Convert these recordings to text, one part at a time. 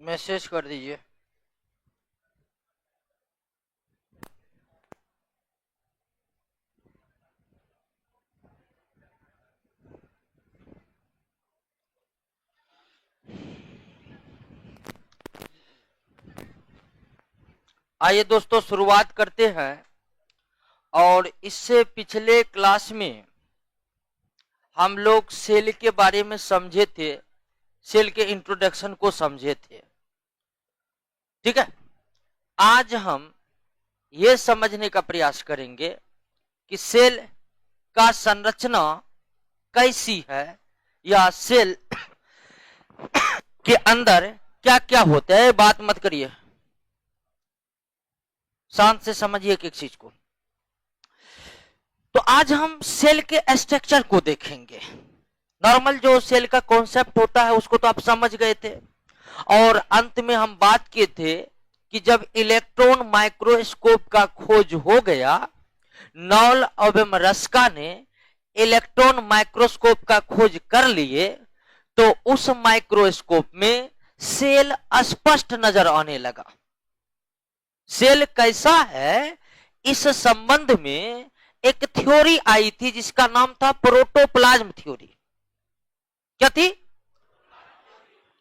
Message कर दीजिए। आइए दोस्तों शुरुआत करते हैं। और इससे पिछले क्लास में हम लोग सेल के बारे में समझे थे, सेल के इंट्रोडक्शन को समझे थे। ठीक है, आज हम ये समझने का प्रयास करेंगे कि सेल का संरचना कैसी है, या सेल के अंदर क्या क्या होता है। बात मत करिए, शांत से समझिए एक एक चीज को। तो आज हम सेल के स्ट्रक्चर को देखेंगे। नॉर्मल जो सेल का कॉन्सेप्ट होता है उसको तो आप समझ गए थे, और अंत में हम बात किए थे कि जब इलेक्ट्रॉन माइक्रोस्कोप का खोज हो गया, नॉल एवं रस्का ने इलेक्ट्रॉन माइक्रोस्कोप का खोज कर लिए, तो उस माइक्रोस्कोप में सेल स्पष्ट नजर आने लगा। सेल कैसा है, इस संबंध में एक थ्योरी आई थी जिसका नाम था प्रोटोप्लाज्म थ्योरी। क्या थी?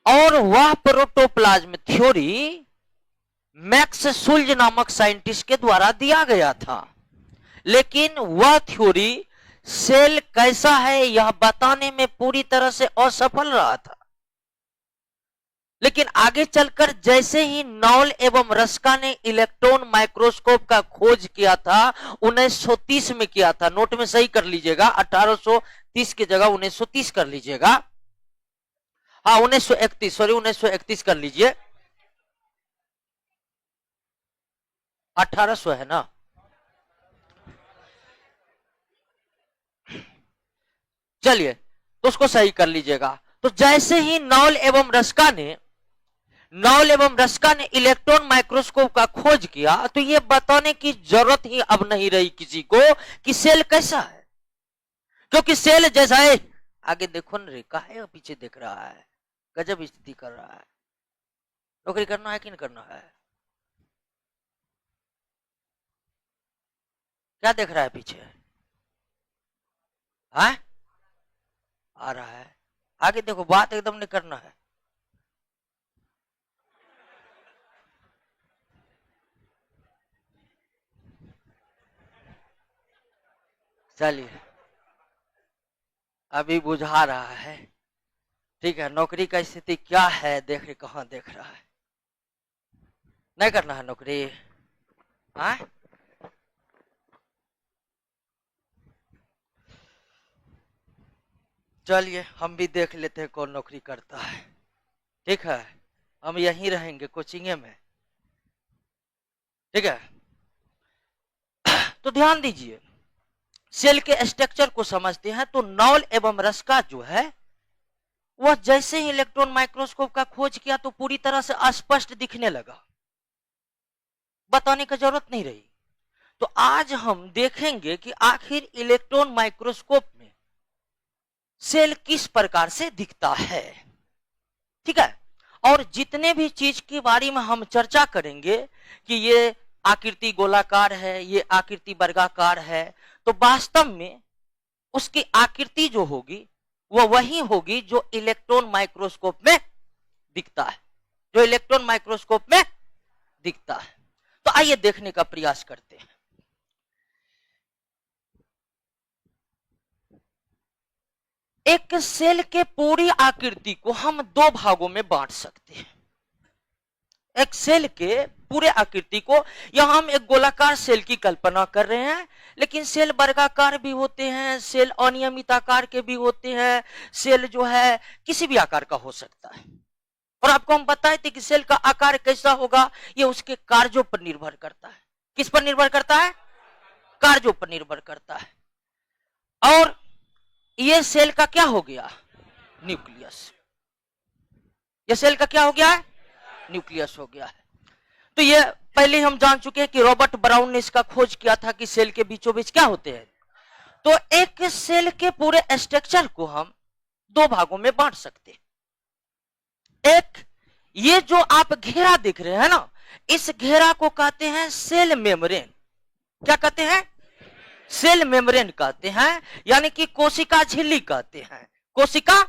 और वह प्रोटोप्लाज्म थ्योरी मैक्स सुल्ज नामक साइंटिस्ट के द्वारा दिया गया था। लेकिन वह थ्योरी सेल कैसा है यह बताने में पूरी तरह से असफल रहा था। लेकिन आगे चलकर जैसे ही नॉल एवं रस्का ने इलेक्ट्रॉन माइक्रोस्कोप का खोज किया था, 1930 में किया था। नोट में सही कर लीजिएगा, 1830 की जगह 1930 कर लीजिएगा। हाँ 1931, सॉरी 1931 कर लीजिए। 1800 है ना। चलिए तो उसको सही कर लीजिएगा। तो जैसे ही नॉल एवं रस्का ने इलेक्ट्रॉन माइक्रोस्कोप का खोज किया, तो यह बताने की जरूरत ही अब नहीं रही किसी को कि सेल कैसा है। क्योंकि सेल जैसा है, आगे देखो न, रेखा है पीछे देख रहा है, गजब स्थिति कर रहा है। नौकरी करना है कि नहीं करना है? क्या देख रहा है पीछे? है आ रहा है, आगे देखो, बात एकदम नहीं करना है। चलिए अभी बुझा रहा है। ठीक है, नौकरी का स्थिति क्या है, देख कहां देख रहा है। नहीं करना है नौकरी? हाँ चलिए हम भी देख लेते हैं कौन नौकरी करता है। ठीक है, हम यहीं रहेंगे कोचिंगे में। ठीक है, तो ध्यान दीजिए, सेल के स्ट्रक्चर को समझते हैं। तो नॉल एवं रस्का जो है, वह जैसे ही इलेक्ट्रॉन माइक्रोस्कोप का खोज किया तो पूरी तरह से अस्पष्ट दिखने लगा, बताने की जरूरत नहीं रही। तो आज हम देखेंगे कि आखिर इलेक्ट्रॉन माइक्रोस्कोप में सेल किस प्रकार से दिखता है। ठीक है, और जितने भी चीज के बारे में हम चर्चा करेंगे कि ये आकृति गोलाकार है, ये आकृति वर्गाकार है, तो वास्तव में उसकी आकृति जो होगी वह वही होगी जो इलेक्ट्रॉन माइक्रोस्कोप में दिखता है, जो इलेक्ट्रॉन माइक्रोस्कोप में दिखता है। तो आइए देखने का प्रयास करते हैं। एक सेल के पूरी आकृति को हम दो भागों में बांट सकते हैं। एक सेल के पूरे आकृति को, यहां हम एक गोलाकार सेल की कल्पना कर रहे हैं, लेकिन सेल वर्गाकार भी होते हैं, सेल अनियमित आकार के भी होते हैं, सेल जो है किसी भी आकार का हो सकता है। और आपको हम बताए थे कि सेल का आकार कैसा होगा, यह उसके कार्यों पर निर्भर करता है। किस पर निर्भर करता है? कार्यों पर निर्भर करता है। और यह सेल का क्या हो गया? न्यूक्लियस। यह सेल का क्या हो गया है? न्यूक्लियस हो गया है। तो ये पहले हम जान चुके हैं कि रॉबर्ट ब्राउन ने इसका खोज किया था कि सेल के बीचों बीच क्या होते हैं। तो एक सेल के पूरे स्ट्रक्चर को हम दो भागों में बांट सकते हैं। एक ये जो आप घेरा देख रहे हैं ना, इस घेरा को कहते हैं सेल मेम्ब्रेन। क्या कहते हैं? सेल मेम्ब्रेन कहते हैं, यानी कि कोशिका झिल्ली कहते हैं। कोशिका,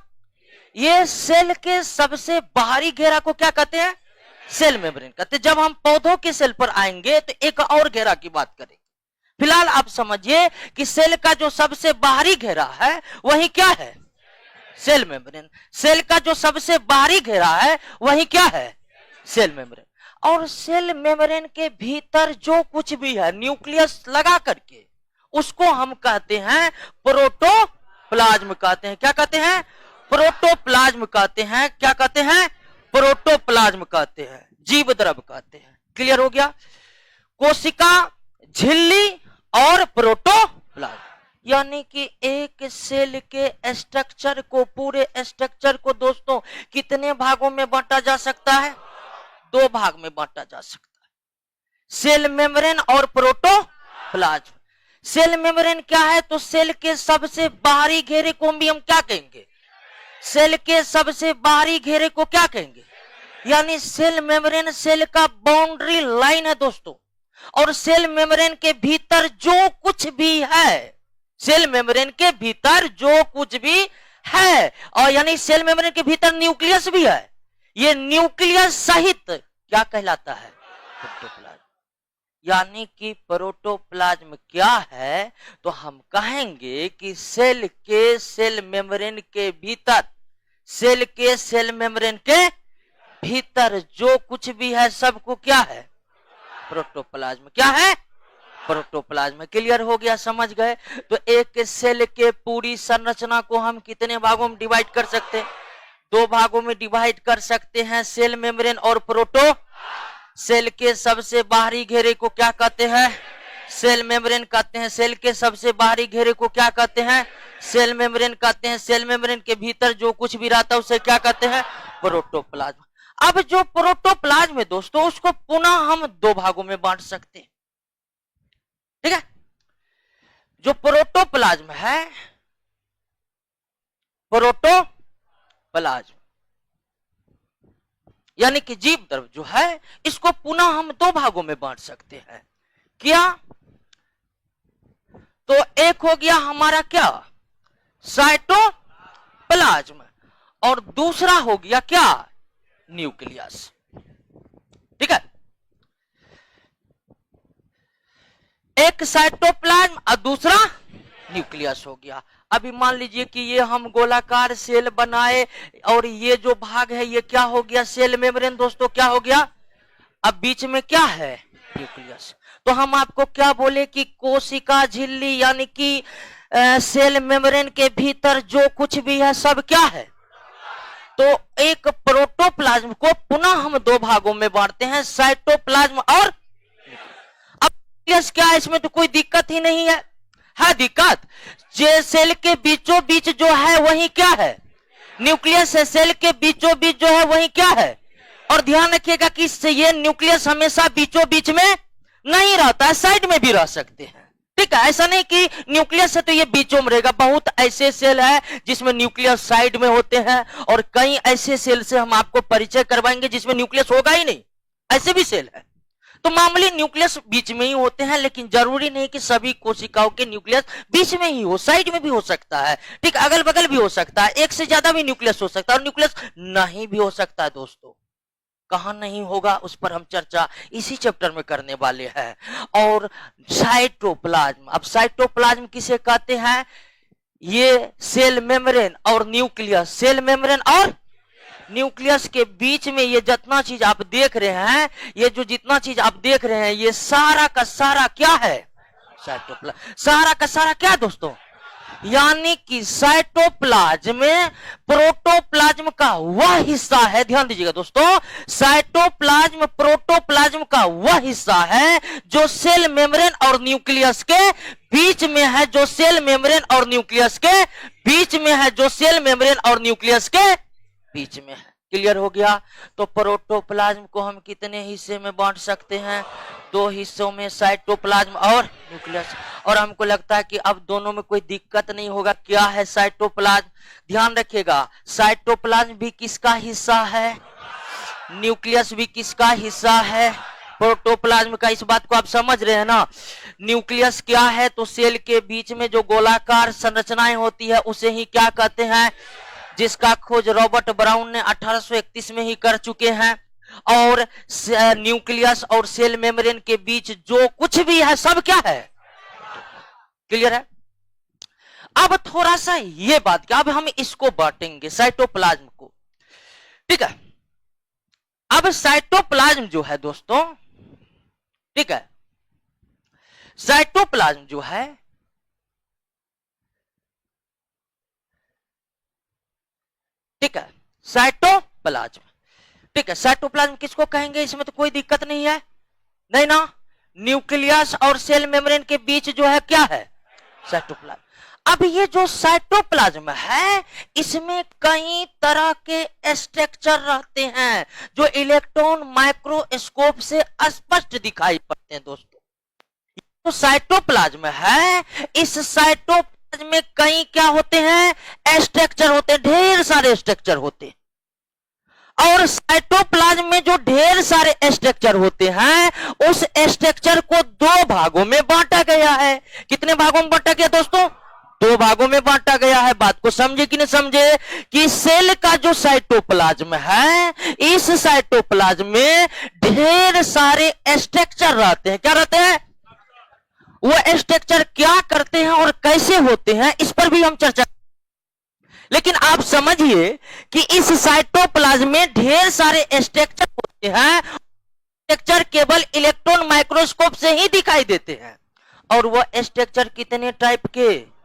ये सेल के सबसे बाहरी घेरा को क्या कहते हैं? सेल मेम्ब्रेन कहते हैं। जब हम पौधों के सेल पर आएंगे तो एक और घेरा की बात करेंगे। फिलहाल आप समझिए कि सेल का जो सबसे बाहरी घेरा है वही क्या है? Cell membrane. सेल का जो सबसे बाहरी घेरा है वही क्या है? Cell membrane. और सेल मेम्ब्रेन के भीतर जो कुछ भी है न्यूक्लियस लगा करके, उसको हम कहते हैं प्रोटोप्लाज्म कहते हैं। क्या कहते हैं? प्रोटोप्लाज्म कहते हैं। क्या कहते हैं? प्रोटोप्लाज्म कहते हैं, जीव द्रव कहते हैं। क्लियर हो गया? कोशिका झिल्ली और प्रोटोप्लाज्म, यानी कि एक सेल के स्ट्रक्चर को, पूरे स्ट्रक्चर को दोस्तों कितने भागों में बांटा जा सकता है? 2 भाग में बांटा जा सकता है, सेल मेम्ब्रेन और प्रोटोप्लाज्म। सेल मेम्ब्रेन क्या है? तो सेल के सबसे बाहरी घेरे को भी हम क्या कहेंगे? सेल के सबसे बाहरी घेरे को क्या कहेंगे? यानी सेल मेम्ब्रेन सेल का बाउंड्री लाइन है दोस्तों। और सेल मेम्ब्रेन के भीतर जो कुछ भी है, सेल मेम्ब्रेन के भीतर जो कुछ भी है, और यानी सेल मेम्ब्रेन के भीतर न्यूक्लियस भी है, ये न्यूक्लियस सहित क्या कहलाता है? प्रोटोप्लाज्म। यानी कि प्रोटोप्लाज्म क्या है? तो हम कहेंगे कि सेल के सेल मेम्ब्रेन के भीतर, सेल के सेल मेम्ब्रेन के भीतर जो कुछ भी है सबको क्या है? प्रोटोप्लाज्म। क्या है? प्रोटोप्लाज्म। क्लियर हो गया? समझ गए? तो एक सेल के पूरी संरचना को हम कितने भागों में डिवाइड कर सकते हैं? 2 भागों में डिवाइड कर सकते हैं, सेल मेम्ब्रेन और प्रोटो। सेल के सबसे बाहरी घेरे को क्या कहते हैं? सेल मेम्ब्रेन कहते हैं। सेल के सबसे बाहरी घेरे को क्या कहते हैं? सेल मेम्ब्रेन कहते हैं। सेल मेम्ब्रेन के भीतर जो कुछ भी रहता है उसे क्या कहते हैं? प्रोटोप्लाज्म। अब जो प्रोटोप्लाज्म है दोस्तों, उसको पुनः हम 2 भागों में बांट सकते हैं। ठीक है? जो प्रोटोप्लाज्म है, प्रोटोप्लाज्म यानी कि जीव द्रव जो है, इसको पुनः हम 2 भागों में बांट सकते हैं। क्या? तो एक हो गया हमारा क्या? साइटोप्लाज्म, और दूसरा हो गया क्या? न्यूक्लियस। ठीक है? एक साइटोप्लाज्म और दूसरा न्यूक्लियस हो गया। अभी मान लीजिए कि ये हम गोलाकार सेल बनाए और ये जो भाग है ये क्या हो गया? सेल मेम्ब्रेन दोस्तों क्या हो गया? अब बीच में क्या है? न्यूक्लियस। तो हम आपको क्या बोले कि कोशिका झिल्ली यानी कि सेल मेम्ब्रेन के भीतर जो कुछ भी है सब क्या है? तो एक प्रोटोप्लाज्म को पुनः हम 2 भागों में बांटते हैं, साइटोप्लाज्म और। अब क्या है? इसमें तो कोई दिक्कत ही नहीं है। है दिक्कत? जे सेल के बीचों बीच जो है वही क्या है? न्यूक्लियस है। सेल के बीचों बीच जो है वही क्या है? और ध्यान रखिएगा कि ये न्यूक्लियस हमेशा बीचों बीच में नहीं रहता है, साइड में भी रह सकते हैं। ठीक है? ऐसा नहीं कि न्यूक्लियस है तो ये बीचों में रहेगा। बहुत ऐसे सेल है जिसमें न्यूक्लियस साइड में होते हैं, और कई ऐसे सेल से हम आपको परिचय करवाएंगे जिसमें न्यूक्लियस होगा ही नहीं। ऐसे भी सेल है। तो मामूली न्यूक्लियस बीच में ही होते हैं, लेकिन जरूरी नहीं कि सभी कोशिकाओं के न्यूक्लियस बीच में ही हो, साइड में भी हो सकता है। ठीक, अगल बगल भी हो सकता है, एक से ज्यादा भी न्यूक्लियस हो सकता है, और न्यूक्लियस नहीं भी हो सकता है दोस्तों। कहां नहीं होगा उस पर हम चर्चा इसी चैप्टर में करने वाले हैं। और साइटोप्लाज्म, अब साइटोप्लाज्म किसे कहते हैं? ये सेल मेम्ब्रेन और न्यूक्लियस, सेल मेम्ब्रेन और न्यूक्लियस के बीच में ये जितना चीज आप देख रहे हैं, ये जो जितना चीज आप देख रहे हैं, ये सारा का सारा क्या है? साइटोप्लाज्म। सारा का सारा क्या दोस्तों? यानी कि साइटोप्लाज्म में प्रोटोप्लाज्म का वह हिस्सा है, ध्यान दीजिएगा दोस्तों, साइटोप्लाज्म प्रोटोप्लाज्म का वह हिस्सा है जो सेल मेम्ब्रेन और न्यूक्लियस के बीच में है, जो सेल मेम्ब्रेन और न्यूक्लियस के बीच में है, जो सेल मेम्ब्रेन और न्यूक्लियस के बीच में है। क्लियर हो गया? तो प्रोटोप्लाज्म को हम कितने हिस्से में बांट सकते हैं? 2 हिस्सों में, साइटोप्लाज्म और न्यूक्लियस। और हमको लगता है कि अब दोनों में कोई दिक्कत नहीं होगा। क्या है साइटोप्लाज्म? ध्यान रखिएगा, साइटोप्लाज्म भी किसका हिस्सा है? न्यूक्लियस भी किसका हिस्सा है? प्रोटोप्लाज्म का। इस बात को आप समझ रहे हैं ना? न्यूक्लियस क्या है? तो सेल के बीच में जो गोलाकार संरचनाएं होती है उसे ही क्या कहते हैं? जिसका खोज रॉबर्ट ब्राउन ने 1831 में ही कर चुके हैं। और न्यूक्लियस और सेल मेम्ब्रेन के बीच जो कुछ भी है सब क्या है? क्लियर है? अब थोड़ा सा ये बात, क्या अब हम इसको बांटेंगे साइटोप्लाज्म को, ठीक है? अब साइटोप्लाज्म जो है दोस्तों, ठीक है, साइटोप्लाज्म जो है ठीक है, साइटोप्लाज्म, ठीक है, साइटोप्लाज्म किसको कहेंगे? इसमें तो कोई दिक्कत नहीं है, नहीं ना? न्यूक्लियस और सेल मेम्ब्रेन के बीच जो है क्या है? साइटोप्लाज्म। अब ये जो साइटोप्लाज्म है इसमें कई तरह के स्ट्रक्चर रहते हैं जो इलेक्ट्रॉन माइक्रोस्कोप से स्पष्ट दिखाई पड़ते हैं दोस्तों। तो साइटोप्लाज्म है, इस साइटोप्लाज्म में कई क्या होते हैं? स्ट्रक्चर होते हैं, ढेर सारे स्ट्रक्चर होते हैं। और साइटोप्लाज्म में जो ढेर सारे स्ट्रक्चर होते हैं उस स्ट्रक्चर को दो भागों में बांटा गया है। कितने भागों में बांटा गया दोस्तों? दो भागों में बांटा गया है। बात को समझे कि नहीं समझे? कि सेल का जो साइटोप्लाज्म है, इस साइटोप्लाज्म में ढेर सारे स्ट्रक्चर रहते हैं। क्या रहते हैं? वो स्ट्रक्चर क्या करते हैं और कैसे होते हैं इस पर भी हम चर्चा। लेकिन आप समझिए कि इस साइटोप्लाज्म में ढेर सारे स्ट्रक्चर होते हैं, स्ट्रक्चर केवल इलेक्ट्रॉन माइक्रोस्कोप से ही दिखाई देते हैं। और वह स्ट्रक्चर कितने टाइप के?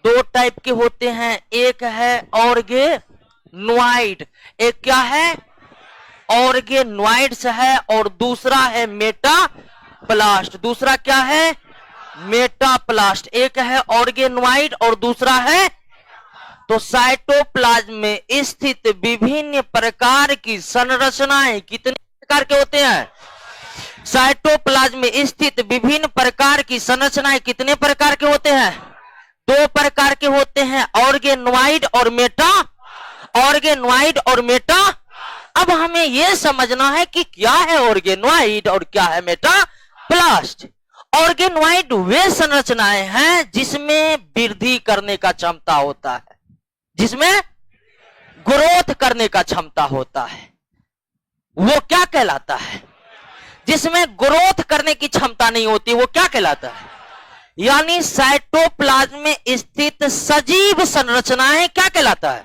दो टाइप के होते हैं। एक है ऑर्गेनॉइड, एक क्या है? ऑर्गेनॉइड्स है, और दूसरा है मेटाप्लास्ट। दूसरा क्या है? मेटाप्लास्ट। एक है ऑर्गेनॉइड और दूसरा है। तो साइटोप्लाज्म में स्थित विभिन्न प्रकार की संरचनाएं कितने प्रकार के होते हैं? साइटोप्लाज्म में स्थित विभिन्न प्रकार की संरचनाएं कितने प्रकार के होते हैं? दो प्रकार के होते हैं, ऑर्गेनॉइड और मेटा। ऑर्गेनॉइड और मेटा। अब हमें यह समझना है कि क्या है ऑर्गेनॉइड और क्या है मेटाप्लास्ट। ऑर्गेनॉइड वे संरचनाएं हैं जिसमें वृद्धि करने का क्षमता होता है, जिसमें ग्रोथ करने का क्षमता होता है, वो क्या कहलाता है? जिसमें ग्रोथ करने की क्षमता नहीं होती वो क्या कहलाता है? यानी साइटोप्लाज्म में स्थित सजीव संरचनाएं क्या कहलाता है?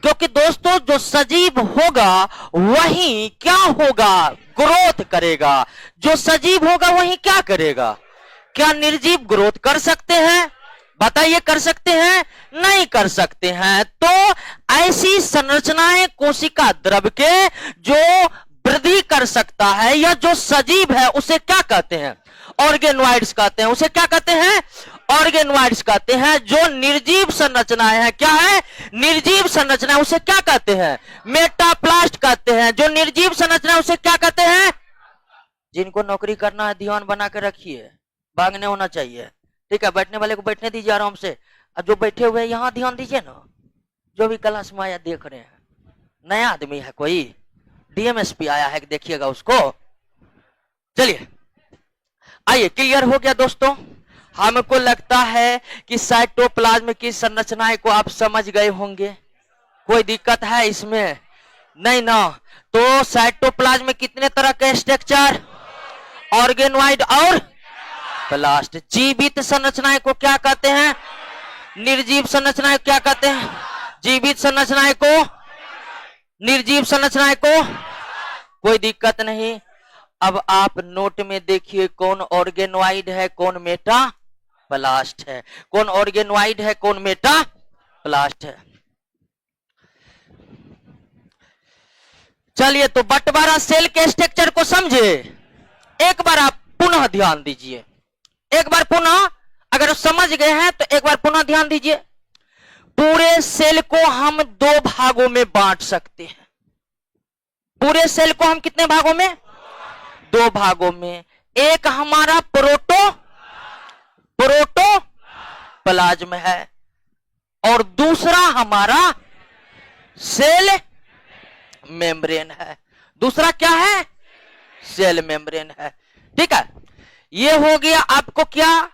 क्योंकि दोस्तों जो सजीव होगा वही क्या होगा? ग्रोथ करेगा। जो सजीव होगा वही क्या करेगा? क्या निर्जीव ग्रोथ कर सकते हैं? बताइए, कर सकते हैं? नहीं कर सकते हैं। तो ऐसी संरचनाएं कोशिका द्रव के जो वृद्धि कर सकता है या जो सजीव है उसे क्या कहते हैं? ऑर्गेनॉइड्स कहते हैं। उसे क्या कहते हैं? ऑर्गेनॉइड्स कहते हैं। जो निर्जीव संरचनाएं हैं, क्या है? निर्जीव संरचना, उसे क्या कहते हैं? मेटाप्लास्ट कहते हैं। जो निर्जीव संरचना उसे क्या कहते हैं? जिनको नौकरी करना है ध्यान बना के रखिए, भागने होना चाहिए, ठीक है? बैठने वाले को बैठने दीजिए आराम से, और जो बैठे हुए हैं यहां ध्यान दीजिए ना। जो भी क्लास में आया देख रहे हैं, नया आदमी है कोई, डीएमएसपी आया है, देखिएगा उसको। चलिए आइए, क्लियर हो गया दोस्तों? हमको लगता है कि साइटोप्लाज्म की संरचनाएं को आप समझ गए होंगे। कोई दिक्कत है इसमें? नहीं ना? तो साइटोप्लाज्म में कितने तरह के स्ट्रक्चर? ऑर्गेनॉइड और प्लास्ट। जीवित संरचनाएं को क्या कहते हैं? निर्जीव संरचनाएं क्या कहते हैं? जीवित संरचनाएं को, निर्जीव संरचनाएं को। कोई दिक्कत नहीं। अब आप नोट में देखिए कौन ऑर्गेनॉइड है, कौन मेटाप्लास्ट है। कौन ऑर्गेनॉइड है, कौन मेटाप्लास्ट है। चलिए, तो बंटवारा सेल के स्ट्रक्चर को समझे। एक बार आप पुनः ध्यान दीजिए, एक बार पुनः, अगर समझ गए हैं तो एक बार पुनः ध्यान दीजिए। पूरे सेल को हम दो भागों में बांट सकते हैं। पूरे सेल को हम कितने भागों में? दो भागों में। एक हमारा प्रोटोप्लाज्म है और दूसरा हमारा सेल मेम्ब्रेन है। दूसरा क्या है? सेल मेम्ब्रेन है। ठीक है, ये हो गया आपको क्या,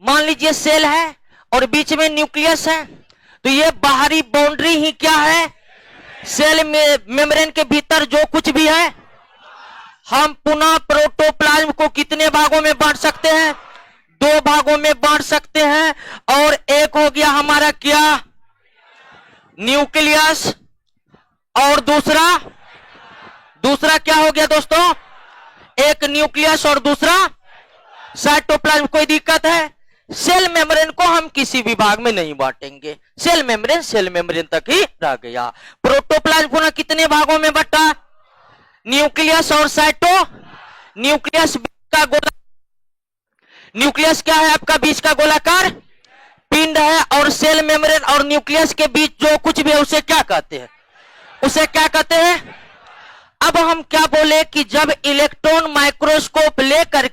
मान लीजिए सेल है और बीच में न्यूक्लियस है, तो ये बाहरी बाउंड्री ही क्या है? सेल मेम्ब्रेन के भीतर जो कुछ भी है, हम पुनः प्रोटोप्लाज्म को कितने भागों में बांट सकते हैं? 2 भागों में बांट सकते हैं। और एक हो गया हमारा क्या? न्यूक्लियस, और दूसरा क्या हो गया दोस्तों? एक न्यूक्लियस और दूसरा साइटोप्लाज्म। कोई दिक्कत है? सेल मेम्ब्रेन को हम किसी भी भाग में नहीं बांटेंगे, सेल मेम्ब्रेन तक ही रह गया। प्रोटोप्लाज्म पुनः कितने भागों में बटा? न्यूक्लियस और साइटो। न्यूक्लियस का गोला, न्यूक्लियस क्या है आपका? बीच का गोलाकार पिंड है, और सेल मेम्ब्रेन और न्यूक्लियस के बीच जो कुछ भी है उसे क्या कहते हैं? उसे क्या कहते हैं? अब हम क्या बोले कि जब इलेक्ट्रॉन माइक्रोस्कोप लेकर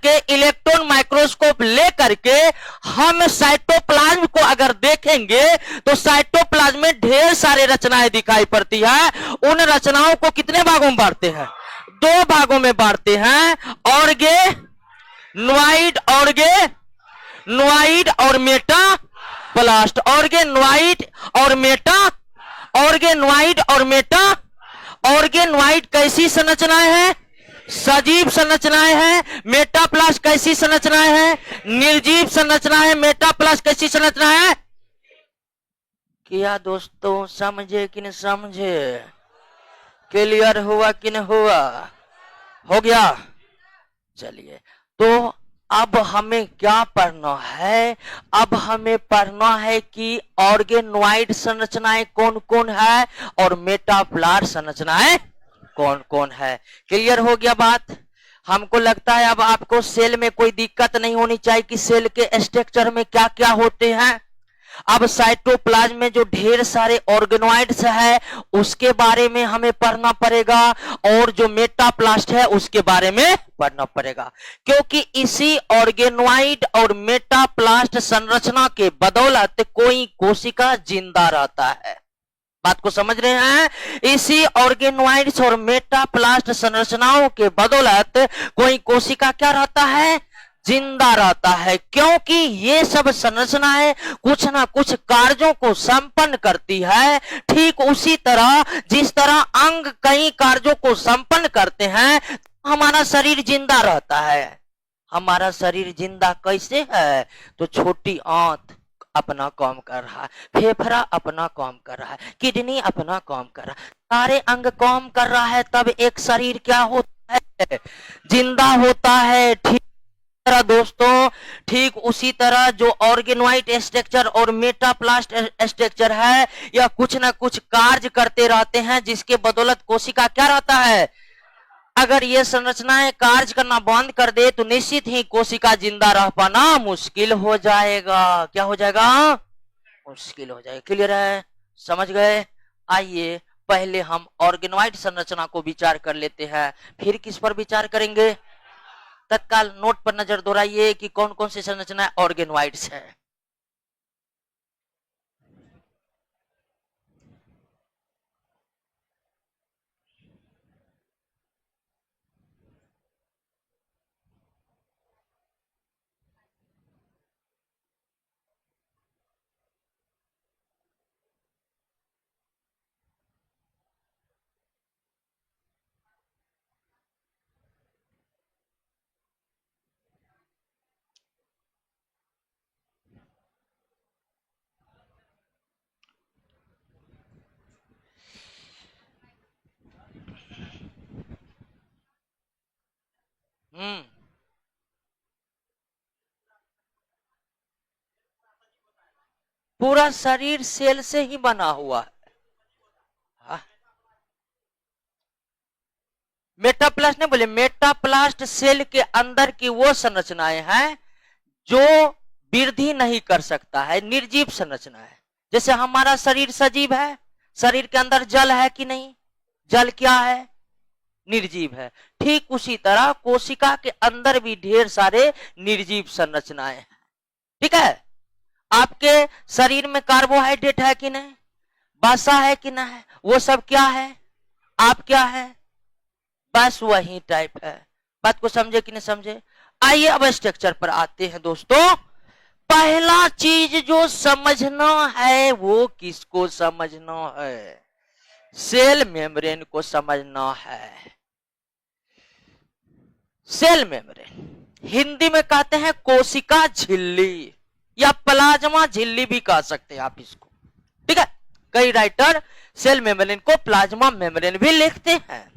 के हम साइटोप्लाज्म को अगर देखेंगे तो साइटोप्लाज्म में ढेर सारे रचनाएं दिखाई पड़ती है। उन रचनाओं को कितने भागों में बांटते हैं? 2 भागों में बांटते हैं, ऑर्गेनॉइड और मेटाप्लास्ट। ऑर्गेनॉइड कैसी संरचनाएं हैं? सजीव संरचनाएं हैं। मेटाप्लास्ट कैसी संरचनाएं हैं? निर्जीव संरचनाएं हैं। मेटाप्लास्ट कैसी संरचनाएं हैं? क्या दोस्तों, समझे कि नहीं समझे? क्लियर हुआ कि नहीं हुआ? हो गया। चलिए, तो अब हमें क्या पढ़ना है? अब हमें पढ़ना है कि ऑर्गेनॉइड संरचनाएं कौन कौन है और मेटाप्लास्ट संरचनाएं कौन कौन है। क्लियर हो गया बात? हमको लगता है अब आपको सेल में कोई दिक्कत नहीं होनी चाहिए कि सेल के स्ट्रक्चर में क्या क्या होते हैं। अब साइटोप्लाज्म में जो ढेर सारे ऑर्गेनॉइड्स है उसके बारे में हमें पढ़ना पड़ेगा, और जो मेटाप्लास्ट है उसके बारे में पढ़ना पड़ेगा, क्योंकि इसी ऑर्गेनॉइड और मेटाप्लास्ट संरचना के बदौलत कोई कोशिका जिंदा रहता है। बात को समझ रहे हैं? इसी ऑर्गेनॉइड्स और मेटाप्लास्ट संरचनाओं के बदौलत कोई कोशिका क्या रहता है? जिंदा रहता है, क्योंकि ये सब संरचनाएं कुछ ना कुछ कार्यों को संपन्न करती है। ठीक उसी तरह जिस तरह अंग कई कार्यों को संपन्न करते हैं, हमारा शरीर जिंदा रहता है। हमारा शरीर जिंदा कैसे है? तो छोटी आंत अपना काम कर रहा है, फेफड़ा अपना काम कर रहा है, किडनी अपना काम कर रहा है, सारे अंग काम कर रहा है, तब एक शरीर क्या होता है? जिंदा होता है। ठीक दोस्तों, ठीक उसी तरह जो ऑर्गेनॉइड स्ट्रक्चर और मेटाप्लास्ट स्ट्रक्चर है, यह कुछ ना कुछ कार्य करते रहते हैं, जिसके बदौलत कोशिका क्या रहता है? अगर ये संरचनाएं कार्य करना बंद कर दे तो निश्चित ही कोशिका जिंदा रह पाना मुश्किल हो जाएगा। क्या हो जाएगा? मुश्किल हो जाएगा। क्लियर है? समझ गए? आइए पहले हम ऑर्गेनॉइड संरचना को विचार कर लेते हैं, फिर किस पर विचार करेंगे? तत्काल नोट पर नजर दोहराइए कि कौन कौन सी संरचना ऑर्गेनॉइड्स है। पूरा शरीर सेल से ही बना हुआ है। मेटाप्लास्ट नहीं बोले, मेटाप्लास्ट सेल के अंदर की वो संरचनाएं हैं जो वृद्धि नहीं कर सकता है, निर्जीव संरचना है। जैसे हमारा शरीर सजीव है, शरीर के अंदर जल है कि नहीं? जल क्या है? निर्जीव है। ठीक उसी तरह कोशिका के अंदर भी ढेर सारे निर्जीव संरचनाएं हैं। ठीक है? आपके शरीर में कार्बोहाइड्रेट है कि नहीं? वसा है कि नहीं? वो सब क्या है? आप क्या है? बस वही टाइप है। बात को समझे कि नहीं समझे? आइए अब स्ट्रक्चर पर आते हैं दोस्तों। पहला चीज जो समझना है वो किसको समझना है? सेल मेम्ब्रेन को समझना है। सेल मेम्ब्रेन हिंदी में कहते हैं कोशिका झिल्ली या प्लाज्मा झिल्ली भी कह सकते हैं आप इसको, ठीक है। कई राइटर सेल मेम्ब्रेन को प्लाज्मा मेम्ब्रेन भी लिखते हैं।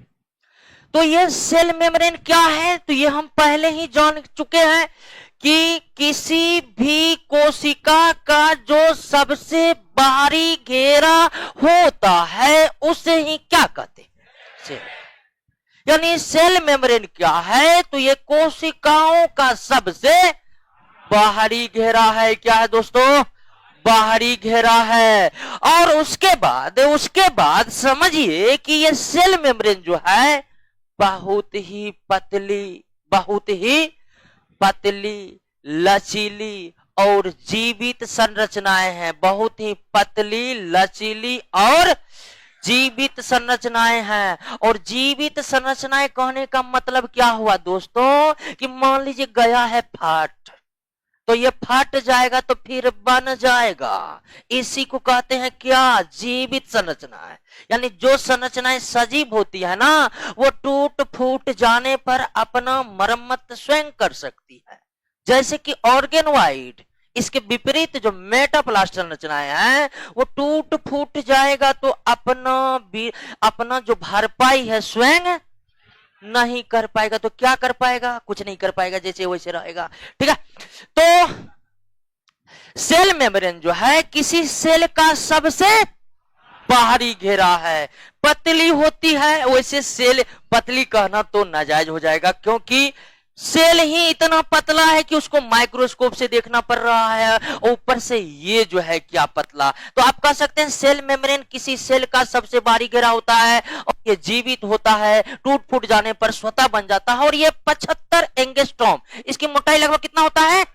तो ये सेल मेम्ब्रेन क्या है? तो ये हम पहले ही जान चुके हैं कि किसी भी कोशिका का जो सबसे बाहरी घेरा होता है उसे ही क्या कहते हैं? सेल। यानी सेल मेम्ब्रेन क्या है? तो ये कोशिकाओं का सबसे बाहरी घेरा है। क्या है दोस्तों? बाहरी घेरा है। और उसके बाद समझिए कि ये सेल मेम्ब्रेन जो है बहुत ही पतली, लचीली और जीवित संरचनाएं हैं। बहुत ही पतली, लचीली और जीवित संरचनाएं हैं। और जीवित संरचनाएं कहने का मतलब क्या हुआ दोस्तों? कि मान लीजिए गया है फट, तो ये फट जाएगा तो फिर बन जाएगा। इसी को कहते हैं क्या? जीवित संरचना है। यानी जो संरचनाएं सजीव होती है ना, वो टूट फूट जाने पर अपना मरम्मत स्वयं कर सकती है। जैसे कि ऑर्गेनोइड, इसके विपरीत जो मेटाप्लास्ट संरचनाएं हैं वो टूट फूट जाएगा तो अपना जो भरपाई है स्वयं नहीं कर पाएगा। तो क्या कर पाएगा? कुछ नहीं कर पाएगा, जैसे वैसे रहेगा, ठीक है। तो सेल मेम्ब्रेन जो है किसी सेल का सबसे बाहरी घेरा है। पतली होती है, वैसे सेल पतली कहना तो नाजायज हो जाएगा, क्योंकि सेल ही इतना पतला है कि उसको माइक्रोस्कोप से देखना पड़ रहा है। ऊपर से ये जो है क्या पतला। तो आप कह सकते हैं सेल मेम्ब्रेन किसी सेल का सबसे बाहरी घेरा होता है और ये जीवित होता है, टूट फूट जाने पर स्वतः बन जाता है। और ये 75 एंगस्ट्रॉम, इसकी मोटाई लगभग कितना होता है?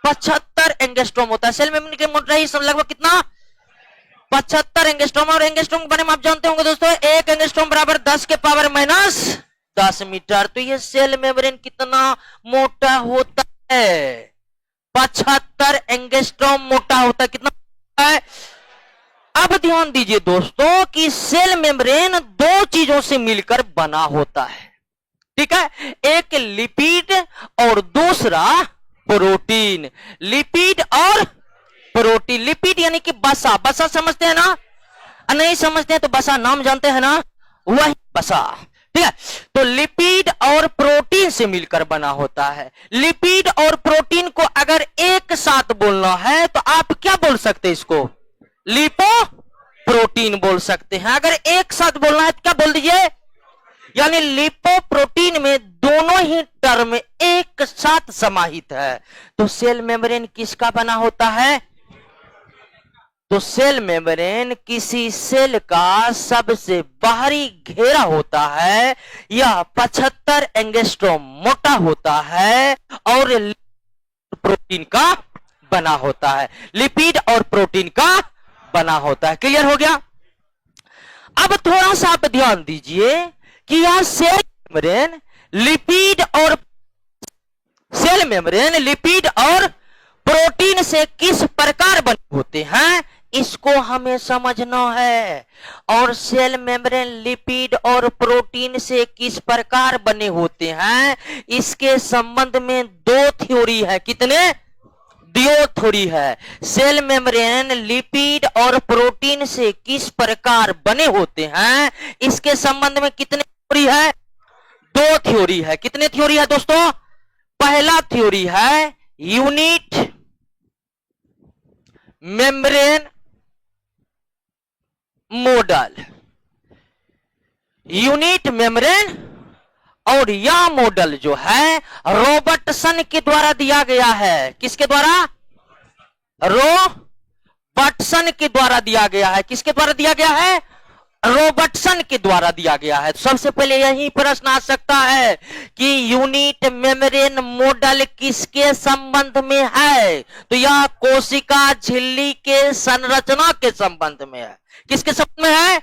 75 एंगस्ट्रॉम होता है। सेल मेम्ब्रेन की मोटाई लगभग कितना? 75 एंगस्ट्रॉम। और एंगस्ट्रॉम के बारे में आप जानते होंगे दोस्तों, 1 एंगस्ट्रॉम बराबर 10 के पावर माइनस 10 मीटर। तो ये सेल मेम्ब्रेन कितना मोटा होता है? 75 एंगस्ट्रॉम मोटा होता है। कितना है? अब ध्यान दीजिए दोस्तों कि सेल मेम्ब्रेन दो चीजों से मिलकर बना होता है, ठीक है। एक लिपिड और दूसरा प्रोटीन। लिपिड और प्रोटीन। लिपिड यानी कि बसा। बसा समझते हैं ना? नहीं समझते हैं तो बसा नाम जानते हैं ना? वही बसा, ठीक है। तो लिपिड और प्रोटीन से मिलकर बना होता है। लिपिड और प्रोटीन को अगर एक साथ बोलना है तो आप क्या बोल सकते हैं? इसको लिपो प्रोटीन बोल सकते हैं। अगर एक साथ बोलना है तो क्या बोल दीजिए? यानी लिपो प्रोटीन में दोनों ही टर्म एक साथ समाहित है। तो सेल मेम्ब्रेन किसका बना होता है? तो सेल मेम्ब्रेन किसी सेल का सबसे बाहरी घेरा होता है। यह 75 एंगस्ट्रॉम मोटा होता है और प्रोटीन का बना होता है। लिपिड और प्रोटीन का बना होता है। क्लियर हो गया? अब थोड़ा सा आप ध्यान दीजिए कि यह सेल मेम्ब्रेन लिपिड और प्रोटीन से किस प्रकार बने होते हैं, इसको हमें समझना है। और सेल मेम्ब्रेन लिपिड और प्रोटीन से किस प्रकार बने होते हैं, इसके संबंध में दो थ्योरी है। कितने? दो थ्योरी है। सेल मेम्ब्रेन लिपिड और प्रोटीन से किस प्रकार बने होते हैं, इसके संबंध में कितने थ्योरी है? दो थ्योरी है। कितने थ्योरी है दोस्तों? पहला थ्योरी है unit membrane model. Unit membrane, और यह मॉडल जो है रॉबर्टसन के द्वारा दिया गया है। किसके द्वारा? रॉबर्टसन के द्वारा दिया गया है। किसके द्वारा दिया गया है? रॉबर्टसन के द्वारा दिया गया है। सबसे पहले यही प्रश्न आ सकता है कि यूनिट मेम्ब्रेन मॉडल किसके संबंध में है? तो यह कोशिका झिल्ली के संरचना के संबंध में है। किसके संबंध में है?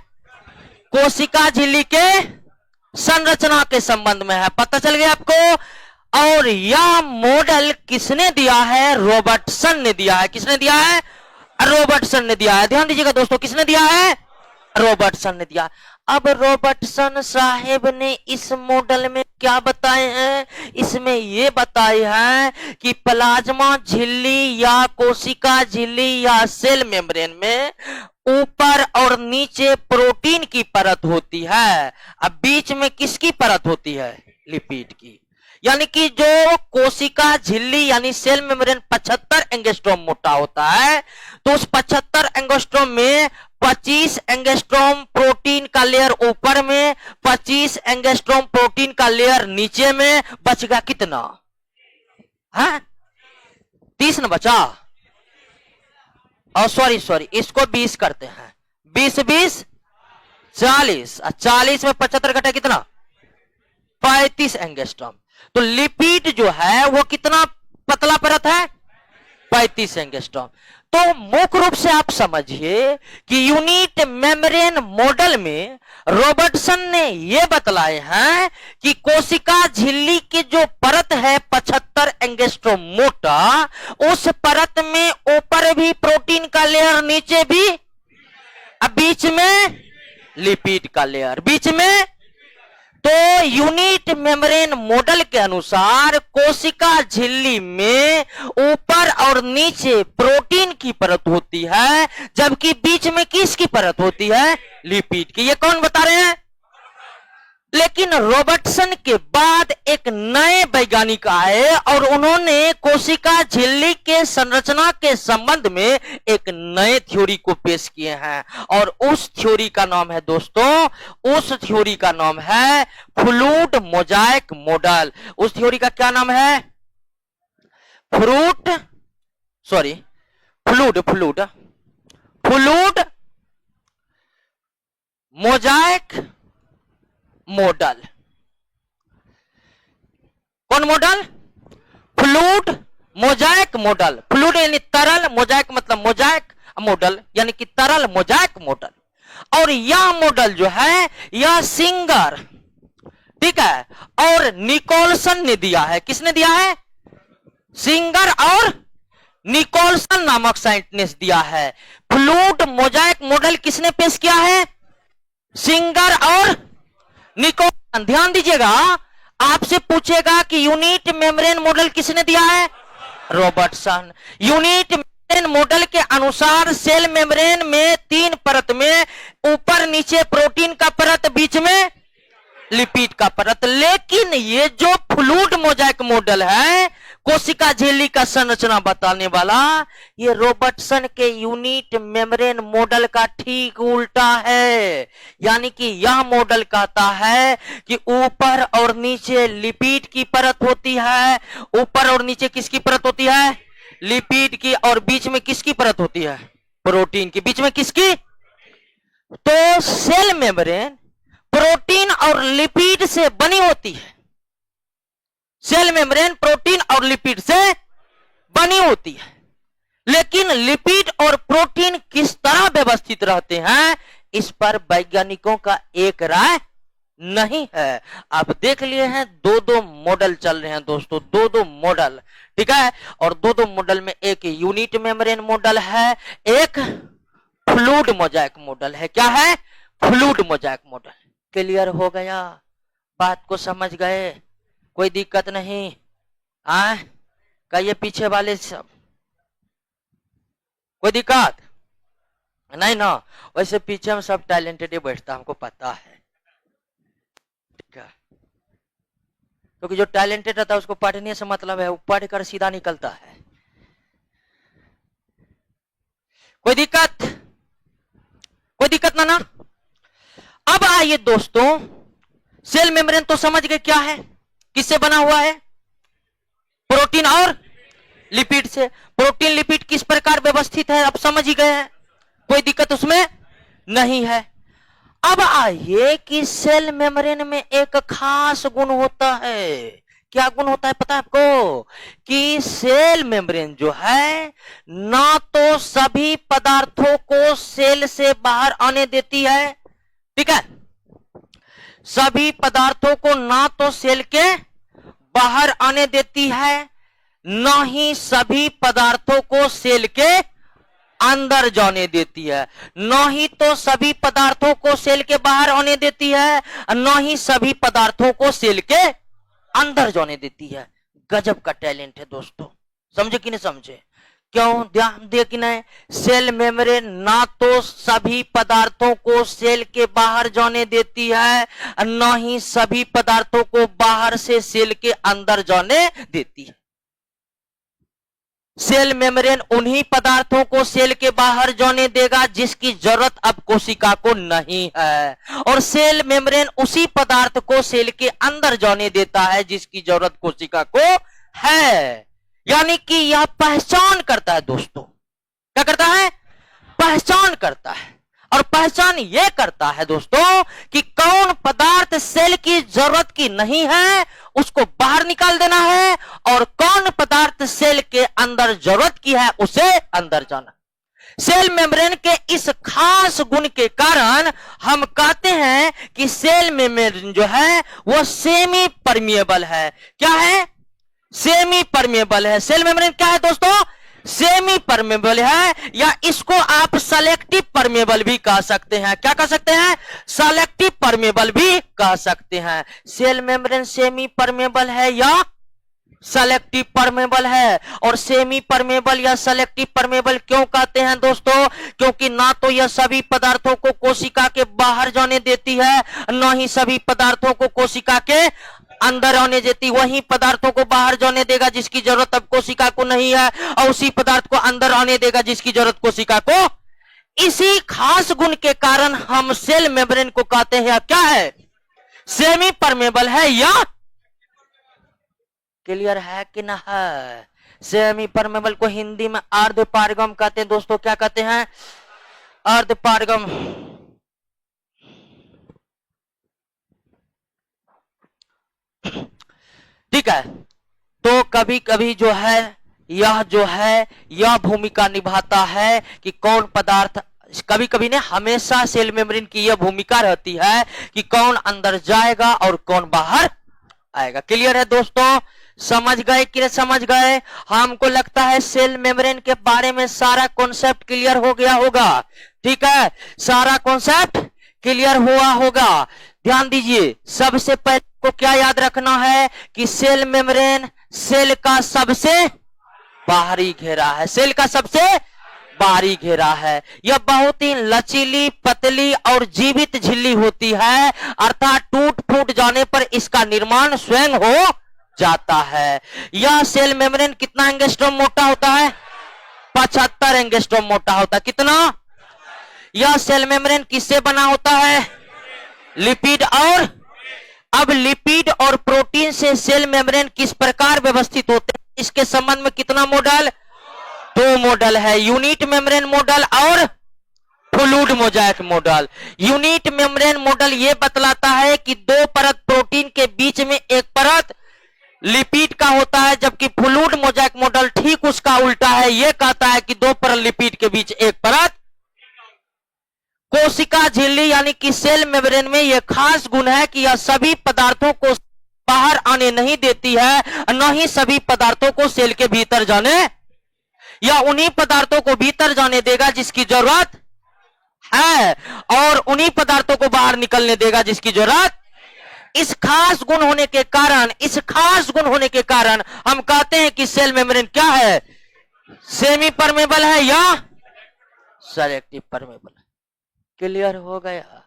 कोशिका झिल्ली के संरचना के संबंध में है। पता चल गया आपको। और यह मॉडल किसने दिया है? रॉबर्टसन ने दिया है। किसने दिया है? रॉबर्टसन ने दिया है। ध्यान दीजिएगा दोस्तों, किसने दिया है? रॉबर्टसन ने दिया। अब रॉबर्टसन साहेब ने इस मॉडल में क्या बताए हैं? इसमें यह बताए हैं कि प्लाज्मा झिल्ली या कोशिका झिल्ली या सेल मेम्ब्रेन में ऊपर और नीचे प्रोटीन की परत होती है। अब बीच में किसकी परत होती है? लिपिड की। यानी कि जो कोशिका झिल्ली यानी सेल मेम्ब्रेन 75 एंगस्ट्रॉम मोटा होता है, तो उस 75 एंगस्ट्रॉम में 25 एंगस्ट्रॉम प्रोटीन का लेयर ऊपर में, 25 एंगस्ट्रॉम प्रोटीन का लेयर नीचे में, बचेगा कितना? है 30 न बचा। और सॉरी इसको 20 करते हैं। 20 20 40। 40 में 75 घटा कितना? 35 एंगस्ट्रॉम। तो लिपिड जो है वो कितना पतला परत है? 35 एंगस्ट्रॉम। तो मुख्य रूप से आप समझिए कि यूनिट मेम्ब्रेन मॉडल में रॉबर्टसन ने यह बतलाए हैं कि कोशिका झिल्ली की जो परत है 75 एंगस्ट्रॉम मोटा, उस परत में ऊपर भी प्रोटीन का लेयर, नीचे भी, अब बीच में लिपिड का लेयर, बीच में। तो यूनिट मेम्ब्रेन मॉडल के अनुसार कोशिका झिल्ली में ऊपर और नीचे प्रोटीन की परत होती है, जबकि बीच में किसकी परत होती है? लिपिड की। ये कौन बता रहे हैं? लेकिन रॉबर्टसन के बाद एक नए वैज्ञानिक आए और उन्होंने कोशिका झिल्ली के संरचना के संबंध में एक नए थ्योरी को पेश किए हैं। और उस थ्योरी का नाम है दोस्तों, उस थ्योरी का नाम है फ्लूइड मोजाइक मॉडल। उस थ्योरी का क्या नाम है? Fluid mosaic model. कौन model? Fluid mosaic model. Fluid यानी तरल, मोजाइक मतलब मोजाइक, मॉडल यानी कि तरल मोजाइक मॉडल। और यह मॉडल जो है यह सिंगर, ठीक है, और निकोलसन ने दिया है। किसने दिया है? सिंगर और निकोलसन नामक साइंटिस्ट दिया है। फ्लूइड मोजाइक मॉडल किसने पेश किया है? सिंगर और निकोलसन। ध्यान दीजिएगा, आपसे पूछेगा कि यूनिट मेम्ब्रेन मॉडल किसने दिया है? रॉबर्टसन। यूनिट मेम्ब्रेन मॉडल के अनुसार सेल मेम्ब्रेन में 3 परत में ऊपर नीचे प्रोटीन का परत, बीच में लिपिड का परत। लेकिन ये जो फ्लूइड मोजाइक मॉडल है, कोशिका झिल्ली का संरचना बताने वाला, ये रॉबर्टसन के यूनिट मेम्ब्रेन मॉडल का ठीक उल्टा है। यानी कि यह मॉडल कहता है कि ऊपर और नीचे लिपिड की परत होती है। ऊपर और नीचे किसकी परत होती है? लिपिड की। और बीच में किसकी परत होती है? प्रोटीन की। बीच में किसकी? तो सेल मेम्ब्रेन प्रोटीन और लिपिड से बनी होती है। सेल मेम्ब्रेन प्रोटीन और लिपिड से बनी होती है। लेकिन लिपिड और प्रोटीन किस तरह व्यवस्थित रहते हैं, इस पर वैज्ञानिकों का एक राय नहीं है। आप देख लिए हैं 2-2 मॉडल चल रहे हैं दोस्तों, 2-2 मॉडल, ठीक है। और 2-2 मॉडल में एक यूनिट मेम्ब्रेन मॉडल है, एक फ्लूइड मोजाइक मॉडल है। क्या है? Fluid mosaic model. क्लियर हो गया? बात को समझ गए? कोई दिक्कत नहीं? कहिए पीछे वाले सब, कोई दिक्कत नहीं ना? वैसे पीछे में सब टैलेंटेड बैठता, हमको पता है, ठीक है। क्योंकि जो टैलेंटेड रहता है उसको पढ़ने से मतलब है, वो पढ़कर सीधा निकलता है। कोई दिक्कत? कोई दिक्कत ना? अब आइए दोस्तों, सेल मेम्ब्रेन तो समझ गए क्या है, किससे बना हुआ है? प्रोटीन और लिपिड से। प्रोटीन लिपिड किस प्रकार व्यवस्थित है अब समझ ही गए हैं, कोई दिक्कत उसमें नहीं है। अब आइए कि सेल मेम्ब्रेन में एक खास गुण होता है। क्या गुण होता है पता है आपको? कि सेल मेम्ब्रेन जो है ना तो सभी पदार्थों को सेल से बाहर आने देती है, ठीक है। सभी पदार्थों को ना तो सेल के बाहर आने देती है, ना ही सभी पदार्थों को सेल के अंदर जाने देती है। ना ही तो सभी पदार्थों को सेल के बाहर आने देती है, ना ही सभी पदार्थों को सेल के अंदर जाने देती है। गजब का टैलेंट है दोस्तों, समझे कि नहीं समझे? क्यों? ध्यान दे कि नहीं, सेल मेम्ब्रेन ना तो सभी पदार्थों को सेल के बाहर जाने देती है, ना ही सभी पदार्थों को बाहर से सेल के अंदर जाने देती है। सेल मेम्ब्रेन उन्हीं पदार्थों को सेल के बाहर जाने देगा जिसकी जरूरत अब कोशिका को नहीं है, और सेल मेम्ब्रेन उसी पदार्थ को सेल के अंदर जाने देता है जिसकी जरूरत कोशिका को है। यानी कि यह पहचान करता है दोस्तों। क्या करता है? पहचान करता है। और पहचान यह करता है दोस्तों कि कौन पदार्थ सेल की जरूरत की नहीं है, उसको बाहर निकाल देना है, और कौन पदार्थ सेल के अंदर जरूरत की है, उसे अंदर जाना। सेल मेम्ब्रेन के इस खास गुण के कारण हम कहते हैं कि सेल मेम्ब्रेन जो है वो सेमी परमिएबल है। क्या है? सेमी परमिएबल है। सेल मेम्ब्रेन क्या है दोस्तों? सेमी परमेबल है, या इसको आप सेलेक्टिव परमेबल भी कह सकते हैं। क्या कह सकते हैं? सेलेक्टिव परमेबल भी कह सकते हैं। सेल मेम्ब्रेन सेमी परमेबल है या सेलेक्टिव परमेबल है। और सेमी परमेबल या सेलेक्टिव परमेबल क्यों कहते हैं दोस्तों? क्योंकि ना तो यह सभी पदार्थों को कोशिका के बाहर जाने देती है, ना ही सभी पदार्थों को कोशिका के अंदर आने देती। वही पदार्थों को बाहर जाने देगा जिसकी जरूरत अब कोशिका को नहीं है, और उसी पदार्थ को अंदर आने देगा जिसकी जरूरत कोशिका को। इसी खास गुण के कारण हम सेल मेम्ब्रेन को कहते हैं क्या है? सेमी परमेबल है या क्लियर है कि ना है? सेमी परमेबल को हिंदी में अर्ध पारगम कहते हैं दोस्तों। क्या कहते हैं? अर्ध पारगम। ठीक है, तो कभी कभी जो है यह भूमिका निभाता है कि कौन पदार्थ, कभी कभी ने हमेशा सेल मेम्ब्रेन की यह भूमिका रहती है कि कौन अंदर जाएगा और कौन बाहर आएगा। क्लियर है दोस्तों? समझ गए कि समझ गए? हमको लगता है सेल मेम्ब्रेन के बारे में सारा कॉन्सेप्ट क्लियर हो गया होगा। ठीक है, सारा कॉन्सेप्ट क्लियर हुआ होगा। ध्यान दीजिए, सबसे पहले को क्या याद रखना है कि सेल मेम्ब्रेन सेल का सबसे बाहरी घेरा है। सेल का सबसे बाहरी घेरा है। यह बहुत ही लचीली, पतली और जीवित झिल्ली होती है, अर्थात टूट फूट जाने पर इसका निर्माण स्वयं हो जाता है। यह सेल मेम्ब्रेन कितना एंगस्ट्रॉम मोटा होता है? 75 एंगस्ट्रॉम मोटा होता है। कितना? यह सेल मेम्ब्रेन किससे बना होता है? लिपिड और, अब लिपिड और प्रोटीन से सेल मेम्ब्रेन किस प्रकार व्यवस्थित होते हैं, इसके संबंध में कितना मॉडल? 2 मॉडल है, यूनिट मेम्ब्रेन मॉडल और fluid mosaic model. Unit membrane model यह बतलाता है कि 2 परत प्रोटीन के बीच में एक परत लिपिड का होता है, जबकि फ्लूइड मोजाइक मॉडल ठीक उसका उल्टा है, यह कहता है कि 2 परत लिपिड के बीच एक परत। कोशिका झिल्ली यानी कि सेल मेम्ब्रेन में यह खास गुण है कि यह सभी पदार्थों को बाहर आने नहीं देती है, न ही सभी पदार्थों को सेल के भीतर जाने, या उन्हीं पदार्थों को भीतर जाने देगा जिसकी जरूरत है, और उन्हीं पदार्थों को बाहर निकलने देगा जिसकी जरूरत। इस खास गुण होने के कारण हम कहते हैं कि सेल मेम्ब्रेन क्या है? सेमी परमेबल है या सेलेक्टिव परमेबल। क्लियर हो गया?